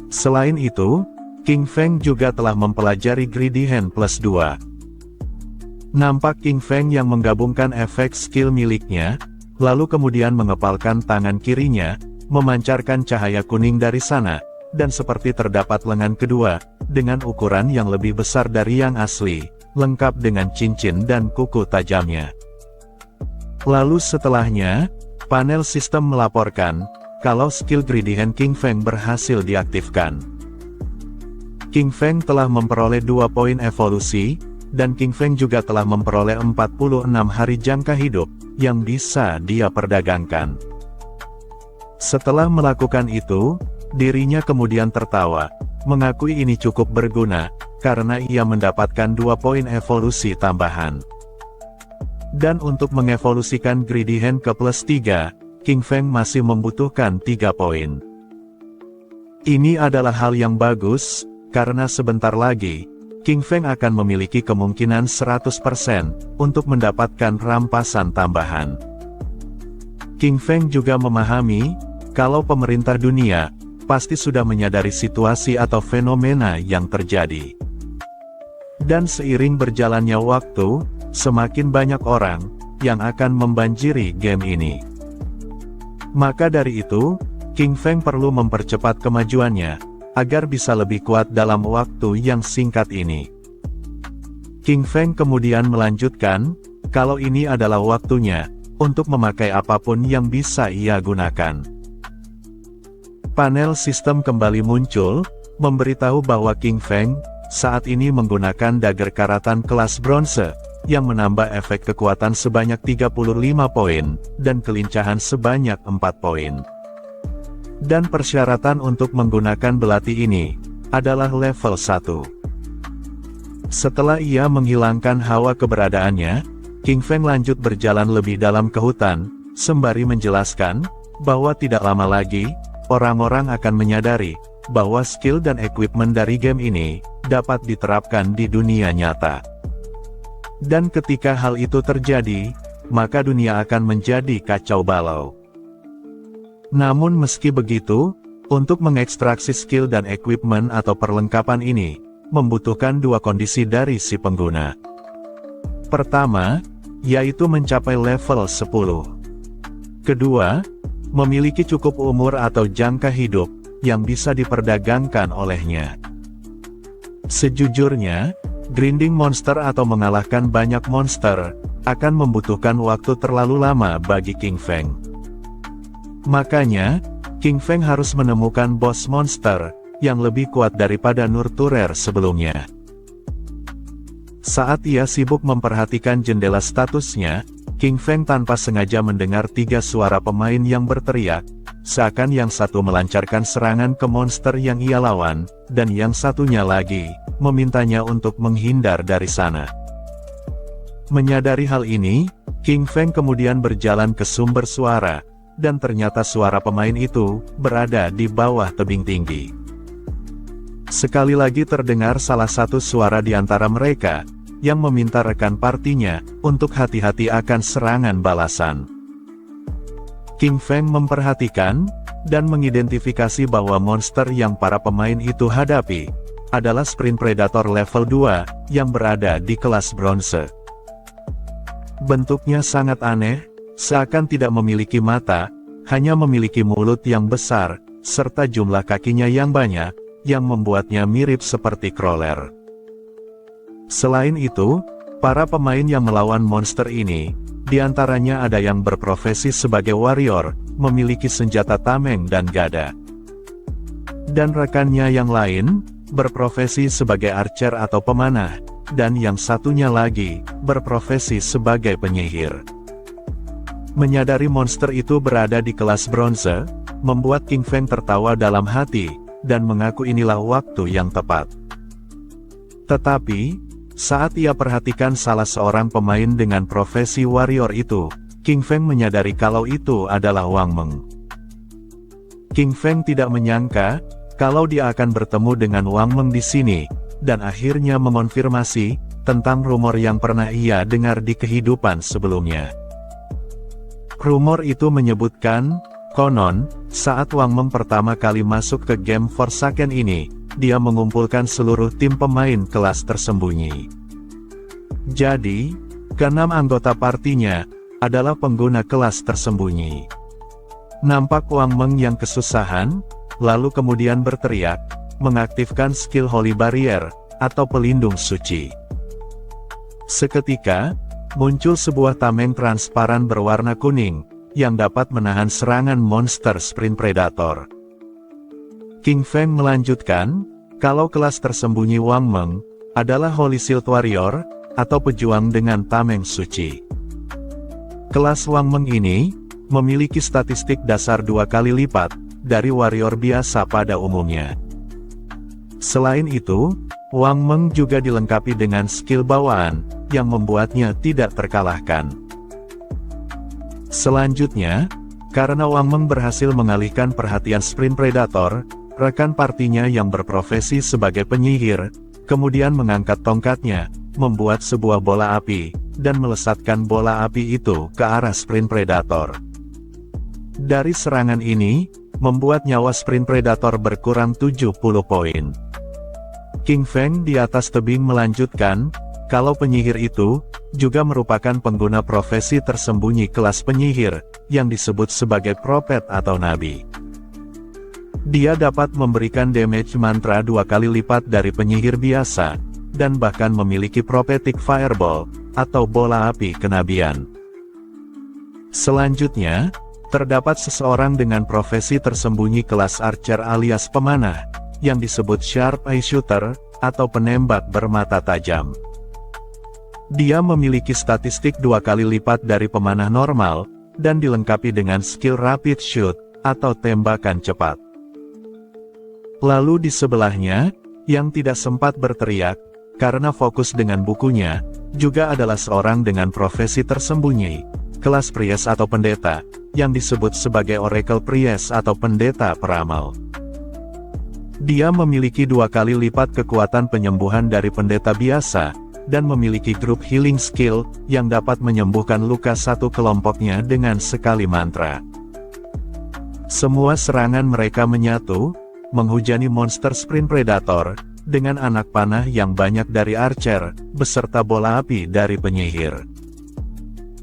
Selain itu, King Feng juga telah mempelajari Greedy Hand plus 2. Nampak King Feng yang menggabungkan efek skill miliknya, lalu kemudian mengepalkan tangan kirinya, memancarkan cahaya kuning dari sana, dan seperti terdapat lengan kedua, dengan ukuran yang lebih besar dari yang asli, lengkap dengan cincin dan kuku tajamnya. Lalu setelahnya, panel sistem melaporkan, kalau skill Greedy Hand King Feng berhasil diaktifkan. King Feng telah memperoleh 2 poin evolusi, dan King Feng juga telah memperoleh 46 hari jangka hidup, yang bisa dia perdagangkan. Setelah melakukan itu, dirinya kemudian tertawa, mengakui ini cukup berguna, karena ia mendapatkan 2 poin evolusi tambahan. Dan untuk mengevolusikan Greedy Hand ke plus 3, King Feng masih membutuhkan 3 poin. Ini adalah hal yang bagus, karena sebentar lagi, King Feng akan memiliki kemungkinan 100% untuk mendapatkan rampasan tambahan. King Feng juga memahami, kalau pemerintah dunia, pasti sudah menyadari situasi atau fenomena yang terjadi. Dan seiring berjalannya waktu, semakin banyak orang, yang akan membanjiri game ini. Maka dari itu, King Feng perlu mempercepat kemajuannya, agar bisa lebih kuat dalam waktu yang singkat ini. King Feng kemudian melanjutkan, kalau ini adalah waktunya, untuk memakai apapun yang bisa ia gunakan. Panel sistem kembali muncul, memberitahu bahwa King Feng, saat ini menggunakan dagger karatan kelas bronze, yang menambah efek kekuatan sebanyak 35 poin, dan kelincahan sebanyak 4 poin. Dan persyaratan untuk menggunakan belati ini, adalah level 1. Setelah ia menghilangkan hawa keberadaannya, King Feng lanjut berjalan lebih dalam ke hutan, sembari menjelaskan, bahwa tidak lama lagi, orang-orang akan menyadari, bahwa skill dan equipment dari game ini, dapat diterapkan di dunia nyata. Dan ketika hal itu terjadi, maka dunia akan menjadi kacau balau. Namun meski begitu, untuk mengekstraksi skill dan equipment atau perlengkapan ini, membutuhkan 2 kondisi dari si pengguna. Pertama, yaitu mencapai level 10. Kedua, memiliki cukup umur atau jangka hidup, yang bisa diperdagangkan olehnya. Sejujurnya, grinding monster atau mengalahkan banyak monster, akan membutuhkan waktu terlalu lama bagi King Feng. Makanya, King Feng harus menemukan boss monster, yang lebih kuat daripada Nurturer sebelumnya. Saat ia sibuk memperhatikan jendela statusnya, King Feng tanpa sengaja mendengar 3 suara pemain yang berteriak, seakan yang satu melancarkan serangan ke monster yang ia lawan, dan yang satunya lagi, memintanya untuk menghindar dari sana. Menyadari hal ini, King Feng kemudian berjalan ke sumber suara, dan ternyata suara pemain itu, berada di bawah tebing tinggi. Sekali lagi terdengar salah satu suara di antara mereka, yang meminta rekan partinya, untuk hati-hati akan serangan balasan. King Feng memperhatikan, dan mengidentifikasi bahwa monster yang para pemain itu hadapi, adalah Sprint Predator level 2, yang berada di kelas bronze. Bentuknya sangat aneh, seakan tidak memiliki mata, hanya memiliki mulut yang besar, serta jumlah kakinya yang banyak, yang membuatnya mirip seperti crawler. Selain itu, para pemain yang melawan monster ini, diantaranya ada yang berprofesi sebagai warrior, memiliki senjata tameng dan gada. Dan rekannya yang lain, berprofesi sebagai archer atau pemanah, dan yang satunya lagi, berprofesi sebagai penyihir. Menyadari monster itu berada di kelas bronze, membuat King Feng tertawa dalam hati, dan mengaku inilah waktu yang tepat. Tetapi, saat ia perhatikan salah seorang pemain dengan profesi warrior itu, King Feng menyadari kalau itu adalah Wang Meng. King Feng tidak menyangka kalau dia akan bertemu dengan Wang Meng di sini, dan akhirnya mengonfirmasi tentang rumor yang pernah ia dengar di kehidupan sebelumnya. Rumor itu menyebutkan, konon, saat Wang Meng pertama kali masuk ke game Forsaken ini, dia mengumpulkan seluruh tim pemain kelas tersembunyi. Jadi, keenam anggota partinya adalah pengguna kelas tersembunyi. Nampak Wang Meng yang kesusahan, lalu kemudian berteriak, mengaktifkan skill Holy Barrier, atau pelindung suci. Seketika, muncul sebuah tameng transparan berwarna kuning, yang dapat menahan serangan monster Sprint Predator. King Feng melanjutkan, kalau kelas tersembunyi Wang Meng, adalah Holy Shield Warrior, atau pejuang dengan tameng suci. Kelas Wang Meng ini, memiliki statistik dasar 2 kali lipat, dari warrior biasa pada umumnya. Selain itu, Wang Meng juga dilengkapi dengan skill bawaan, yang membuatnya tidak terkalahkan. Selanjutnya, karena Wang Meng berhasil mengalihkan perhatian Sprint Predator, rekan partinya yang berprofesi sebagai penyihir, kemudian mengangkat tongkatnya, membuat sebuah bola api, dan melesatkan bola api itu ke arah Sprint Predator. Dari serangan ini, membuat nyawa Sprint Predator berkurang 70 poin. King Feng di atas tebing melanjutkan, kalau penyihir itu, juga merupakan pengguna profesi tersembunyi kelas penyihir, yang disebut sebagai prophet atau nabi. Dia dapat memberikan damage mantra 2 kali lipat dari penyihir biasa, dan bahkan memiliki prophetic fireball, atau bola api kenabian. Selanjutnya, terdapat seseorang dengan profesi tersembunyi kelas archer alias pemanah, yang disebut sharp eye shooter, atau penembak bermata tajam. Dia memiliki statistik 2 kali lipat dari pemanah normal, dan dilengkapi dengan skill rapid shoot, atau tembakan cepat. Lalu di sebelahnya, yang tidak sempat berteriak, karena fokus dengan bukunya, juga adalah seorang dengan profesi tersembunyi, kelas priest atau pendeta, yang disebut sebagai Oracle Priest atau pendeta peramal. Dia memiliki 2 kali lipat kekuatan penyembuhan dari pendeta biasa, dan memiliki grup healing skill, yang dapat menyembuhkan luka satu kelompoknya dengan sekali mantra. Semua serangan mereka menyatu, menghujani monster Sprint Predator, dengan anak panah yang banyak dari archer, beserta bola api dari penyihir.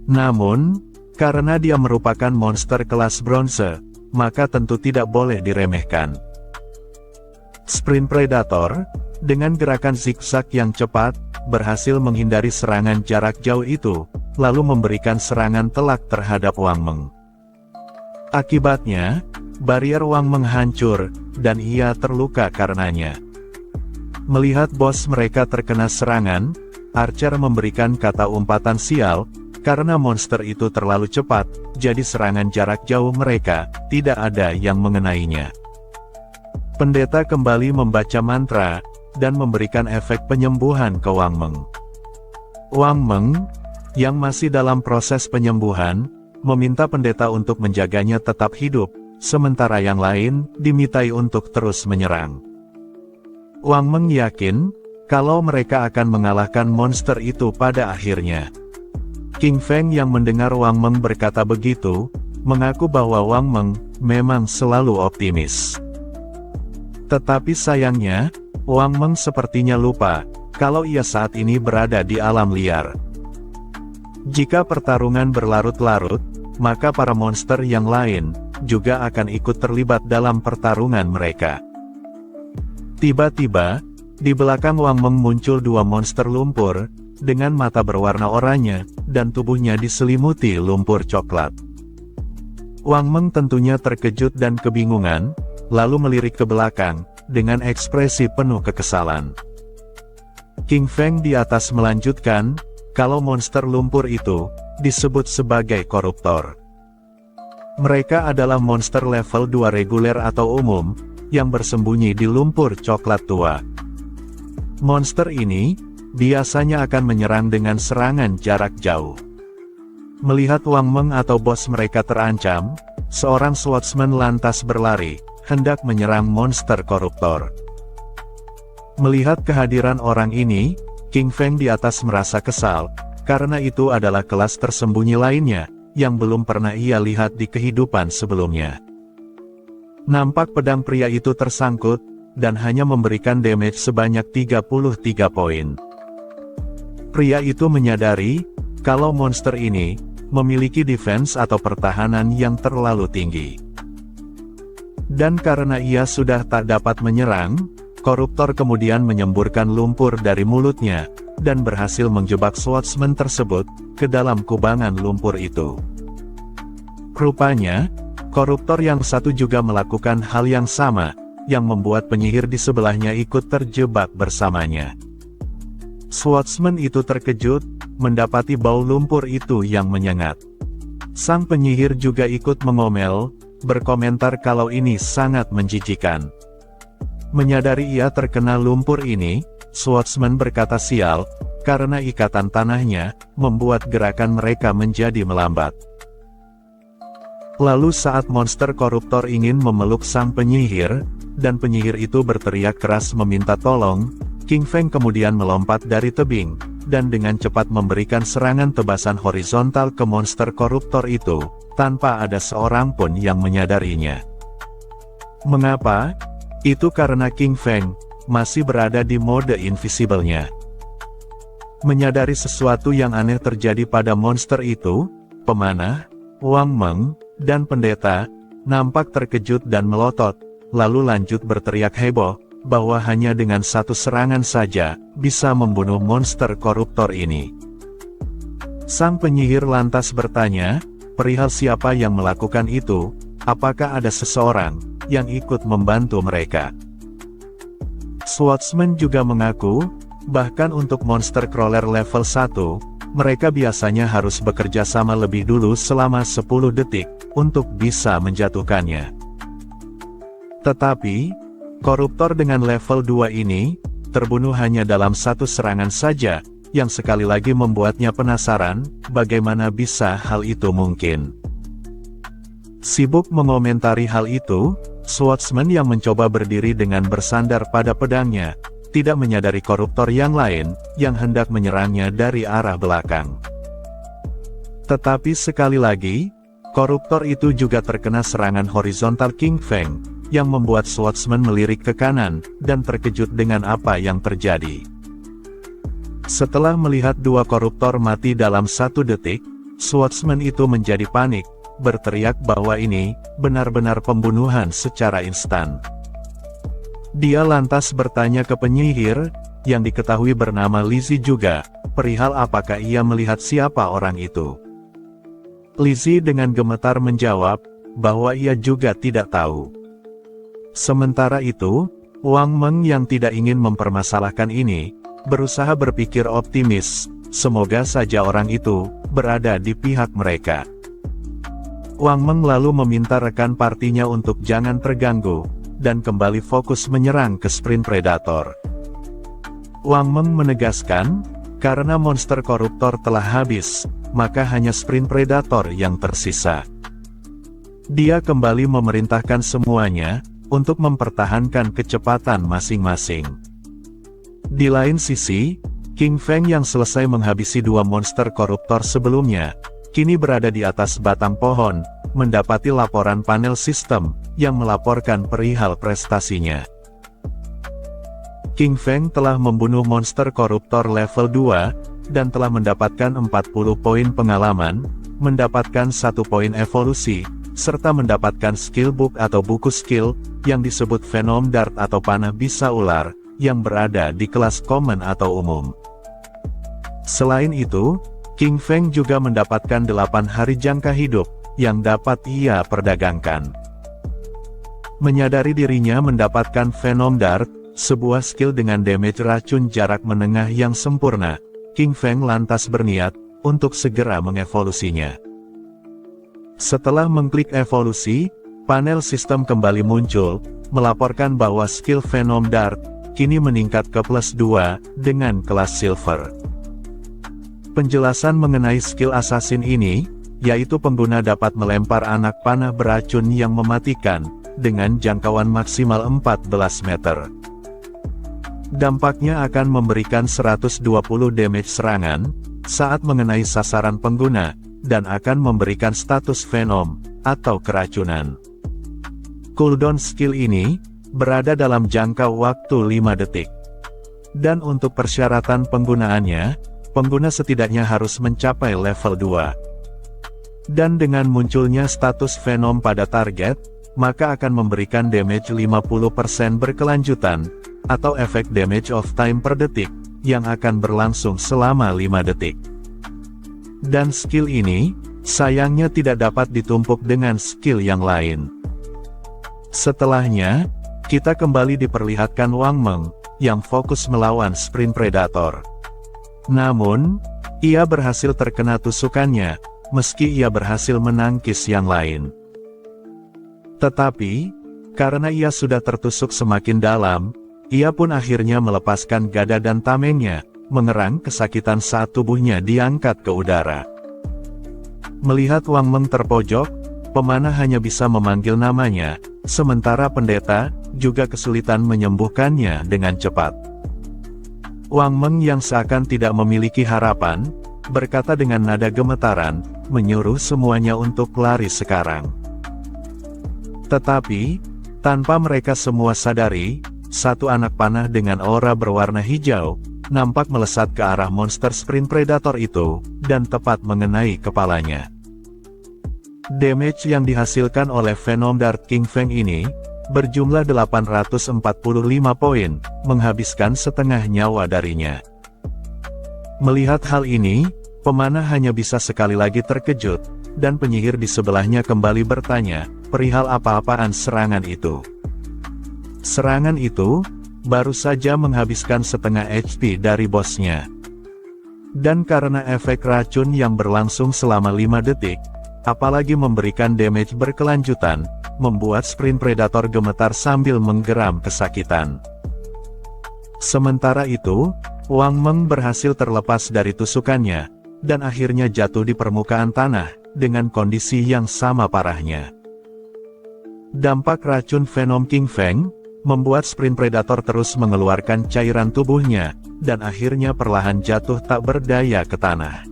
Namun, karena dia merupakan monster kelas bronze, maka tentu tidak boleh diremehkan. Sprint Predator, dengan gerakan zigzag yang cepat, berhasil menghindari serangan jarak jauh itu, lalu memberikan serangan telak terhadap Wang Meng. Akibatnya, barrier Wang Meng hancur, dan ia terluka karenanya. Melihat bos mereka terkena serangan, Archer memberikan kata umpatan sial, karena monster itu terlalu cepat, jadi serangan jarak jauh mereka, tidak ada yang mengenainya. Pendeta kembali membaca mantra, dan memberikan efek penyembuhan ke Wang Meng. Wang Meng, yang masih dalam proses penyembuhan, meminta pendeta untuk menjaganya tetap hidup, sementara yang lain, dimintai untuk terus menyerang. Wang Meng yakin, kalau mereka akan mengalahkan monster itu pada akhirnya. King Feng yang mendengar Wang Meng berkata begitu, mengaku bahwa Wang Meng memang selalu optimis. Tetapi sayangnya, Wang Meng sepertinya lupa, kalau ia saat ini berada di alam liar. Jika pertarungan berlarut-larut, maka para monster yang lain, juga akan ikut terlibat dalam pertarungan mereka. Tiba-tiba, di belakang Wang Meng muncul 2 monster lumpur, dengan mata berwarna oranye, dan tubuhnya diselimuti lumpur coklat. Wang Meng tentunya terkejut dan kebingungan, lalu melirik ke belakang, dengan ekspresi penuh kekesalan. King Feng di atas melanjutkan, kalau monster lumpur itu, disebut sebagai koruptor. Mereka adalah monster level 2 reguler atau umum, yang bersembunyi di lumpur coklat tua. Monster ini, biasanya akan menyerang dengan serangan jarak jauh. Melihat Wang Meng atau bos mereka terancam, seorang swordsman lantas berlari, hendak menyerang monster koruptor. Melihat kehadiran orang ini, King Feng di atas merasa kesal, karena itu adalah kelas tersembunyi lainnya, yang belum pernah ia lihat di kehidupan sebelumnya. Nampak pedang pria itu tersangkut, dan hanya memberikan damage sebanyak 33 poin. Pria itu menyadari, kalau monster ini, memiliki defense atau pertahanan yang terlalu tinggi. Dan karena ia sudah tak dapat menyerang, koruptor kemudian menyemburkan lumpur dari mulutnya, dan berhasil menjebak swordsman tersebut, ke dalam kubangan lumpur itu. Rupanya, koruptor yang satu juga melakukan hal yang sama, yang membuat penyihir di sebelahnya ikut terjebak bersamanya. Swordsman itu terkejut, mendapati bau lumpur itu yang menyengat. Sang penyihir juga ikut mengomel, berkomentar kalau ini sangat menjijikan. Menyadari ia terkena lumpur ini, Swordsman berkata sial, karena ikatan tanahnya, membuat gerakan mereka menjadi melambat. Lalu saat monster koruptor ingin memeluk sang penyihir, dan penyihir itu berteriak keras meminta tolong, King Feng kemudian melompat dari tebing, dan dengan cepat memberikan serangan tebasan horizontal ke monster koruptor itu, tanpa ada seorang pun yang menyadarinya. Mengapa? Itu karena King Feng masih berada di mode invisible-nya. Menyadari sesuatu yang aneh terjadi pada monster itu, pemanah, Wang Meng, dan pendeta, nampak terkejut dan melotot, lalu lanjut berteriak heboh, bahwa hanya dengan satu serangan saja, bisa membunuh monster koruptor ini. Sang penyihir lantas bertanya, perihal siapa yang melakukan itu, apakah ada seseorang, yang ikut membantu mereka. Swordsman juga mengaku, bahkan untuk monster crawler level 1, mereka biasanya harus bekerja sama lebih dulu selama 10 detik, untuk bisa menjatuhkannya. Tetapi, koruptor dengan level 2 ini, terbunuh hanya dalam satu serangan saja, yang sekali lagi membuatnya penasaran, bagaimana bisa hal itu mungkin. Sibuk mengomentari hal itu, Swordsman yang mencoba berdiri dengan bersandar pada pedangnya, tidak menyadari koruptor yang lain, yang hendak menyerangnya dari arah belakang. Tetapi sekali lagi, koruptor itu juga terkena serangan horizontal King Feng, yang membuat Swordsman melirik ke kanan, dan terkejut dengan apa yang terjadi. Setelah melihat dua koruptor mati dalam 1 detik, Swordsman itu menjadi panik, berteriak bahwa ini, benar-benar pembunuhan secara instan. Dia lantas bertanya ke penyihir, yang diketahui bernama Lizzie juga, perihal apakah ia melihat siapa orang itu. Lizzie dengan gemetar menjawab, bahwa ia juga tidak tahu. Sementara itu, Wang Meng yang tidak ingin mempermasalahkan ini, berusaha berpikir optimis, semoga saja orang itu, berada di pihak mereka. Wang Meng lalu meminta rekan partinya untuk jangan terganggu, dan kembali fokus menyerang ke Sprint Predator. Wang Meng menegaskan, karena monster koruptor telah habis, maka hanya Sprint Predator yang tersisa. Dia kembali memerintahkan semuanya, untuk mempertahankan kecepatan masing-masing. Di lain sisi, King Feng yang selesai menghabisi 2 monster koruptor sebelumnya, kini berada di atas batang pohon, mendapati laporan panel sistem, yang melaporkan perihal prestasinya. King Feng telah membunuh monster koruptor level 2, dan telah mendapatkan 40 poin pengalaman, mendapatkan 1 poin evolusi, serta mendapatkan skill book atau buku skill, yang disebut Venom Dart atau panah bisa ular, yang berada di kelas common atau umum. Selain itu, King Feng juga mendapatkan 8 hari jangka hidup, yang dapat ia perdagangkan. Menyadari dirinya mendapatkan Venom Dart, sebuah skill dengan damage racun jarak menengah yang sempurna, King Feng lantas berniat, untuk segera mengevolusinya. Setelah mengklik evolusi, panel sistem kembali muncul, melaporkan bahwa skill Venom Dart kini meningkat ke +2 dengan kelas Silver. Penjelasan mengenai skill assassin ini, yaitu pengguna dapat melempar anak panah beracun yang mematikan, dengan jangkauan maksimal 14 meter. Dampaknya akan memberikan 120 damage serangan, saat mengenai sasaran pengguna, dan akan memberikan status Venom, atau keracunan. Cooldown skill ini, berada dalam jangka waktu 5 detik. Dan untuk persyaratan penggunaannya, pengguna setidaknya harus mencapai level 2. Dan dengan munculnya status Venom pada target, maka akan memberikan damage 50% berkelanjutan, atau efek damage of time per detik, yang akan berlangsung selama 5 detik. Dan skill ini, sayangnya tidak dapat ditumpuk dengan skill yang lain. Setelahnya, kita kembali diperlihatkan Wang Meng, yang fokus melawan Sprint Predator. Namun, ia berhasil terkena tusukannya, meski ia berhasil menangkis yang lain. Tetapi, karena ia sudah tertusuk semakin dalam, ia pun akhirnya melepaskan gada dan tamengnya, mengerang kesakitan saat tubuhnya diangkat ke udara. Melihat Wang Meng terpojok, pemanah hanya bisa memanggil namanya, sementara pendeta juga kesulitan menyembuhkannya dengan cepat. Wang Meng yang seakan tidak memiliki harapan, berkata dengan nada gemetaran, menyuruh semuanya untuk lari sekarang. Tetapi, tanpa mereka semua sadari, satu anak panah dengan aura berwarna hijau, nampak melesat ke arah monster Sprint Predator itu, dan tepat mengenai kepalanya. Damage yang dihasilkan oleh Venom Dart King Feng ini, berjumlah 845 poin, menghabiskan setengah nyawa darinya. Melihat hal ini, pemanah hanya bisa sekali lagi terkejut, dan penyihir di sebelahnya kembali bertanya, perihal apa-apaan serangan itu. Serangan itu, baru saja menghabiskan setengah HP dari bosnya. Dan karena efek racun yang berlangsung selama 5 detik, apalagi memberikan damage berkelanjutan, membuat Sprint Predator gemetar sambil menggeram kesakitan. Sementara itu, Wang Meng berhasil terlepas dari tusukannya, dan akhirnya jatuh di permukaan tanah, dengan kondisi yang sama parahnya. Dampak racun Venom King Feng, membuat Sprint Predator terus mengeluarkan cairan tubuhnya, dan akhirnya perlahan jatuh tak berdaya ke tanah.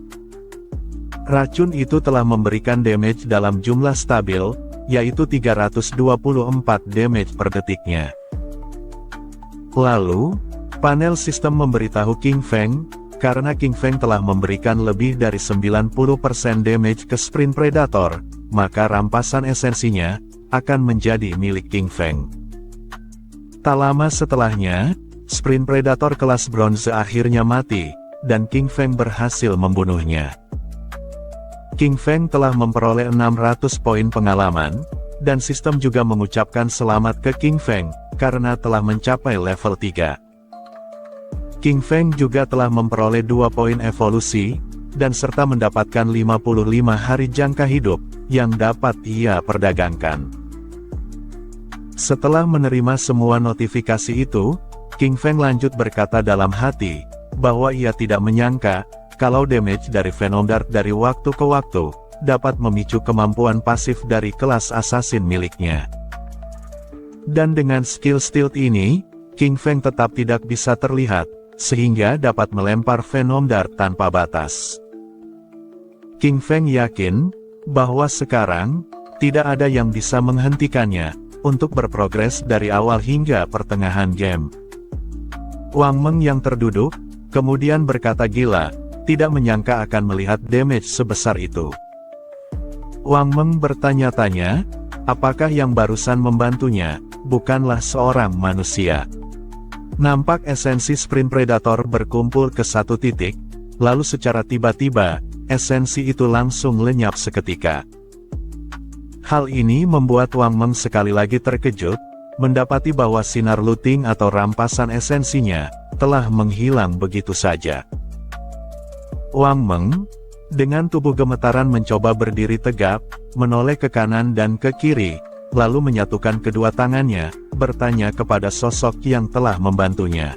Racun itu telah memberikan damage dalam jumlah stabil, yaitu 324 damage per detiknya. Lalu, panel sistem memberitahu King Feng, karena King Feng telah memberikan lebih dari 90% damage ke Sprint Predator, maka rampasan esensinya, akan menjadi milik King Feng. Tak lama setelahnya, Sprint Predator kelas bronze akhirnya mati, dan King Feng berhasil membunuhnya. King Feng telah memperoleh 600 poin pengalaman, dan sistem juga mengucapkan selamat ke King Feng, karena telah mencapai level 3. King Feng juga telah memperoleh 2 poin evolusi, dan serta mendapatkan 55 hari jangka hidup, yang dapat ia perdagangkan. Setelah menerima semua notifikasi itu, King Feng lanjut berkata dalam hati, bahwa ia tidak menyangka, kalau damage dari Venom Dart dari waktu ke waktu, dapat memicu kemampuan pasif dari kelas assassin miliknya. Dan dengan skill stealth ini, King Feng tetap tidak bisa terlihat, sehingga dapat melempar Venom Dart tanpa batas. King Feng yakin, bahwa sekarang, tidak ada yang bisa menghentikannya, untuk berprogres dari awal hingga pertengahan game. Wang Meng yang terduduk, kemudian berkata gila, tidak menyangka akan melihat damage sebesar itu. Wang Meng bertanya-tanya, apakah yang barusan membantunya, bukanlah seorang manusia. Nampak esensi Sprint Predator berkumpul ke satu titik, lalu secara tiba-tiba, esensi itu langsung lenyap seketika. Hal ini membuat Wang Meng sekali lagi terkejut, mendapati bahwa sinar looting atau rampasan esensinya, telah menghilang begitu saja. Wang Meng, Dengan tubuh gemetaran mencoba berdiri tegap, menoleh ke kanan dan ke kiri, lalu menyatukan kedua tangannya, bertanya kepada sosok yang telah membantunya.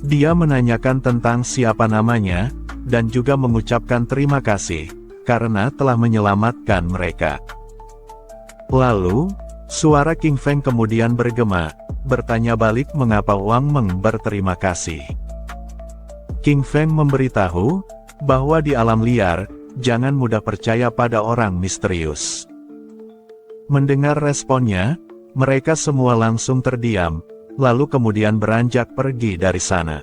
Dia menanyakan tentang siapa namanya, dan juga mengucapkan terima kasih, karena telah menyelamatkan mereka. Lalu, suara King Feng kemudian bergema, bertanya balik mengapa Wang Meng berterima kasih. King Feng memberitahu, bahwa di alam liar, jangan mudah percaya pada orang misterius. Mendengar responnya, mereka semua langsung terdiam, lalu kemudian beranjak pergi dari sana.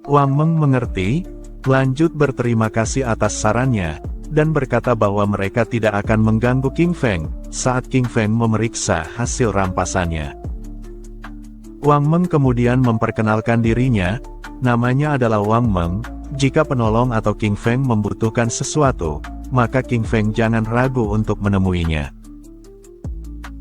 Wang Meng mengerti, lanjut berterima kasih atas sarannya, dan berkata bahwa mereka tidak akan mengganggu King Feng, saat King Feng memeriksa hasil rampasannya. Wang Meng kemudian memperkenalkan dirinya, namanya adalah Wang Meng, jika penolong atau King Feng membutuhkan sesuatu, maka King Feng jangan ragu untuk menemuinya.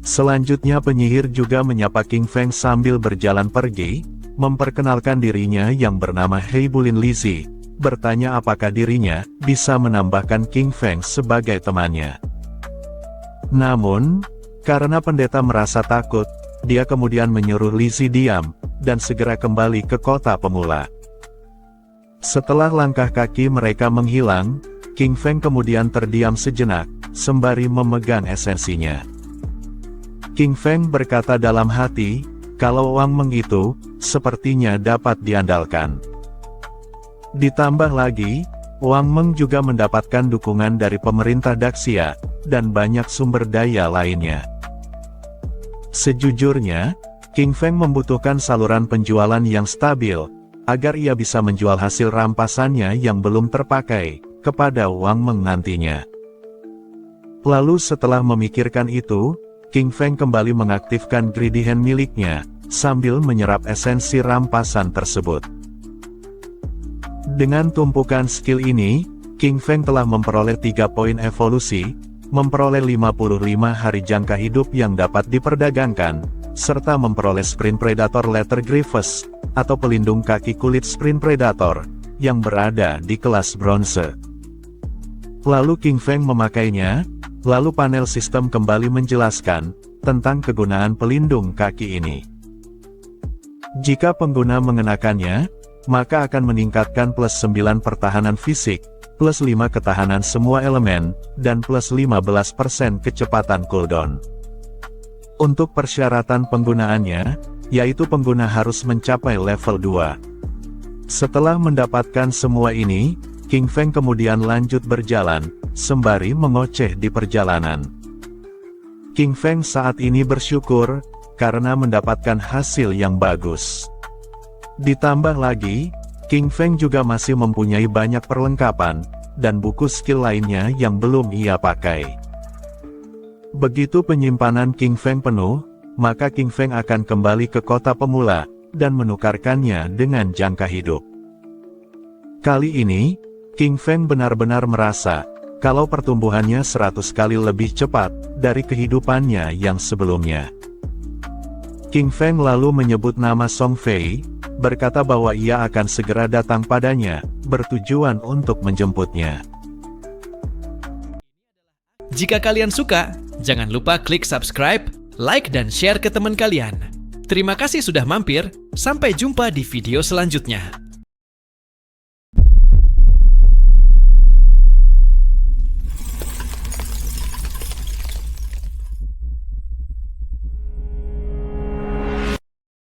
Selanjutnya penyihir juga menyapa King Feng sambil berjalan pergi, memperkenalkan dirinya yang bernama Heibulin Lizi, bertanya apakah dirinya bisa menambahkan King Feng sebagai temannya. Namun, karena pendeta merasa takut, dia kemudian menyuruh Lizi diam, dan segera kembali ke kota pemula. Setelah langkah kaki mereka menghilang, King Feng kemudian terdiam sejenak, sembari memegang esensinya. King Feng berkata dalam hati, kalau Wang Meng itu, sepertinya dapat diandalkan. Ditambah lagi, Wang Meng juga mendapatkan dukungan dari pemerintah Daxia, dan banyak sumber daya lainnya. Sejujurnya, King Feng membutuhkan saluran penjualan yang stabil, agar ia bisa menjual hasil rampasannya yang belum terpakai, kepada Wang Meng nantinya. Lalu setelah memikirkan itu, King Feng kembali mengaktifkan Greedy Hand miliknya, sambil menyerap esensi rampasan tersebut. Dengan tumpukan skill ini, King Feng telah memperoleh 3 poin evolusi, memperoleh 55 hari jangka hidup yang dapat diperdagangkan, serta memperoleh Sprint Predator Letter Grievous, atau pelindung kaki kulit Sprint Predator, yang berada di kelas bronze. Lalu King Feng memakainya, lalu panel sistem kembali menjelaskan, tentang kegunaan pelindung kaki ini. Jika pengguna mengenakannya, maka akan meningkatkan plus 9 pertahanan fisik, plus 5 ketahanan semua elemen, dan plus 15% kecepatan cooldown. Untuk persyaratan penggunaannya, yaitu pengguna harus mencapai level 2. Setelah mendapatkan semua ini, King Feng kemudian lanjut berjalan, sembari mengoceh di perjalanan. King Feng saat ini bersyukur, karena mendapatkan hasil yang bagus. Ditambah lagi, King Feng juga masih mempunyai banyak perlengkapan, dan buku skill lainnya yang belum ia pakai. Begitu penyimpanan King Feng penuh, maka King Feng akan kembali ke kota pemula, dan menukarkannya dengan jangka hidup. Kali ini, King Feng benar-benar merasa, kalau pertumbuhannya 100 kali lebih cepat, dari kehidupannya yang sebelumnya. King Feng lalu menyebut nama Song Fei, berkata bahwa ia akan segera datang padanya, bertujuan untuk menjemputnya. Jika kalian suka, jangan lupa klik subscribe, like dan share ke teman kalian. Terima kasih sudah mampir, sampai jumpa di video selanjutnya.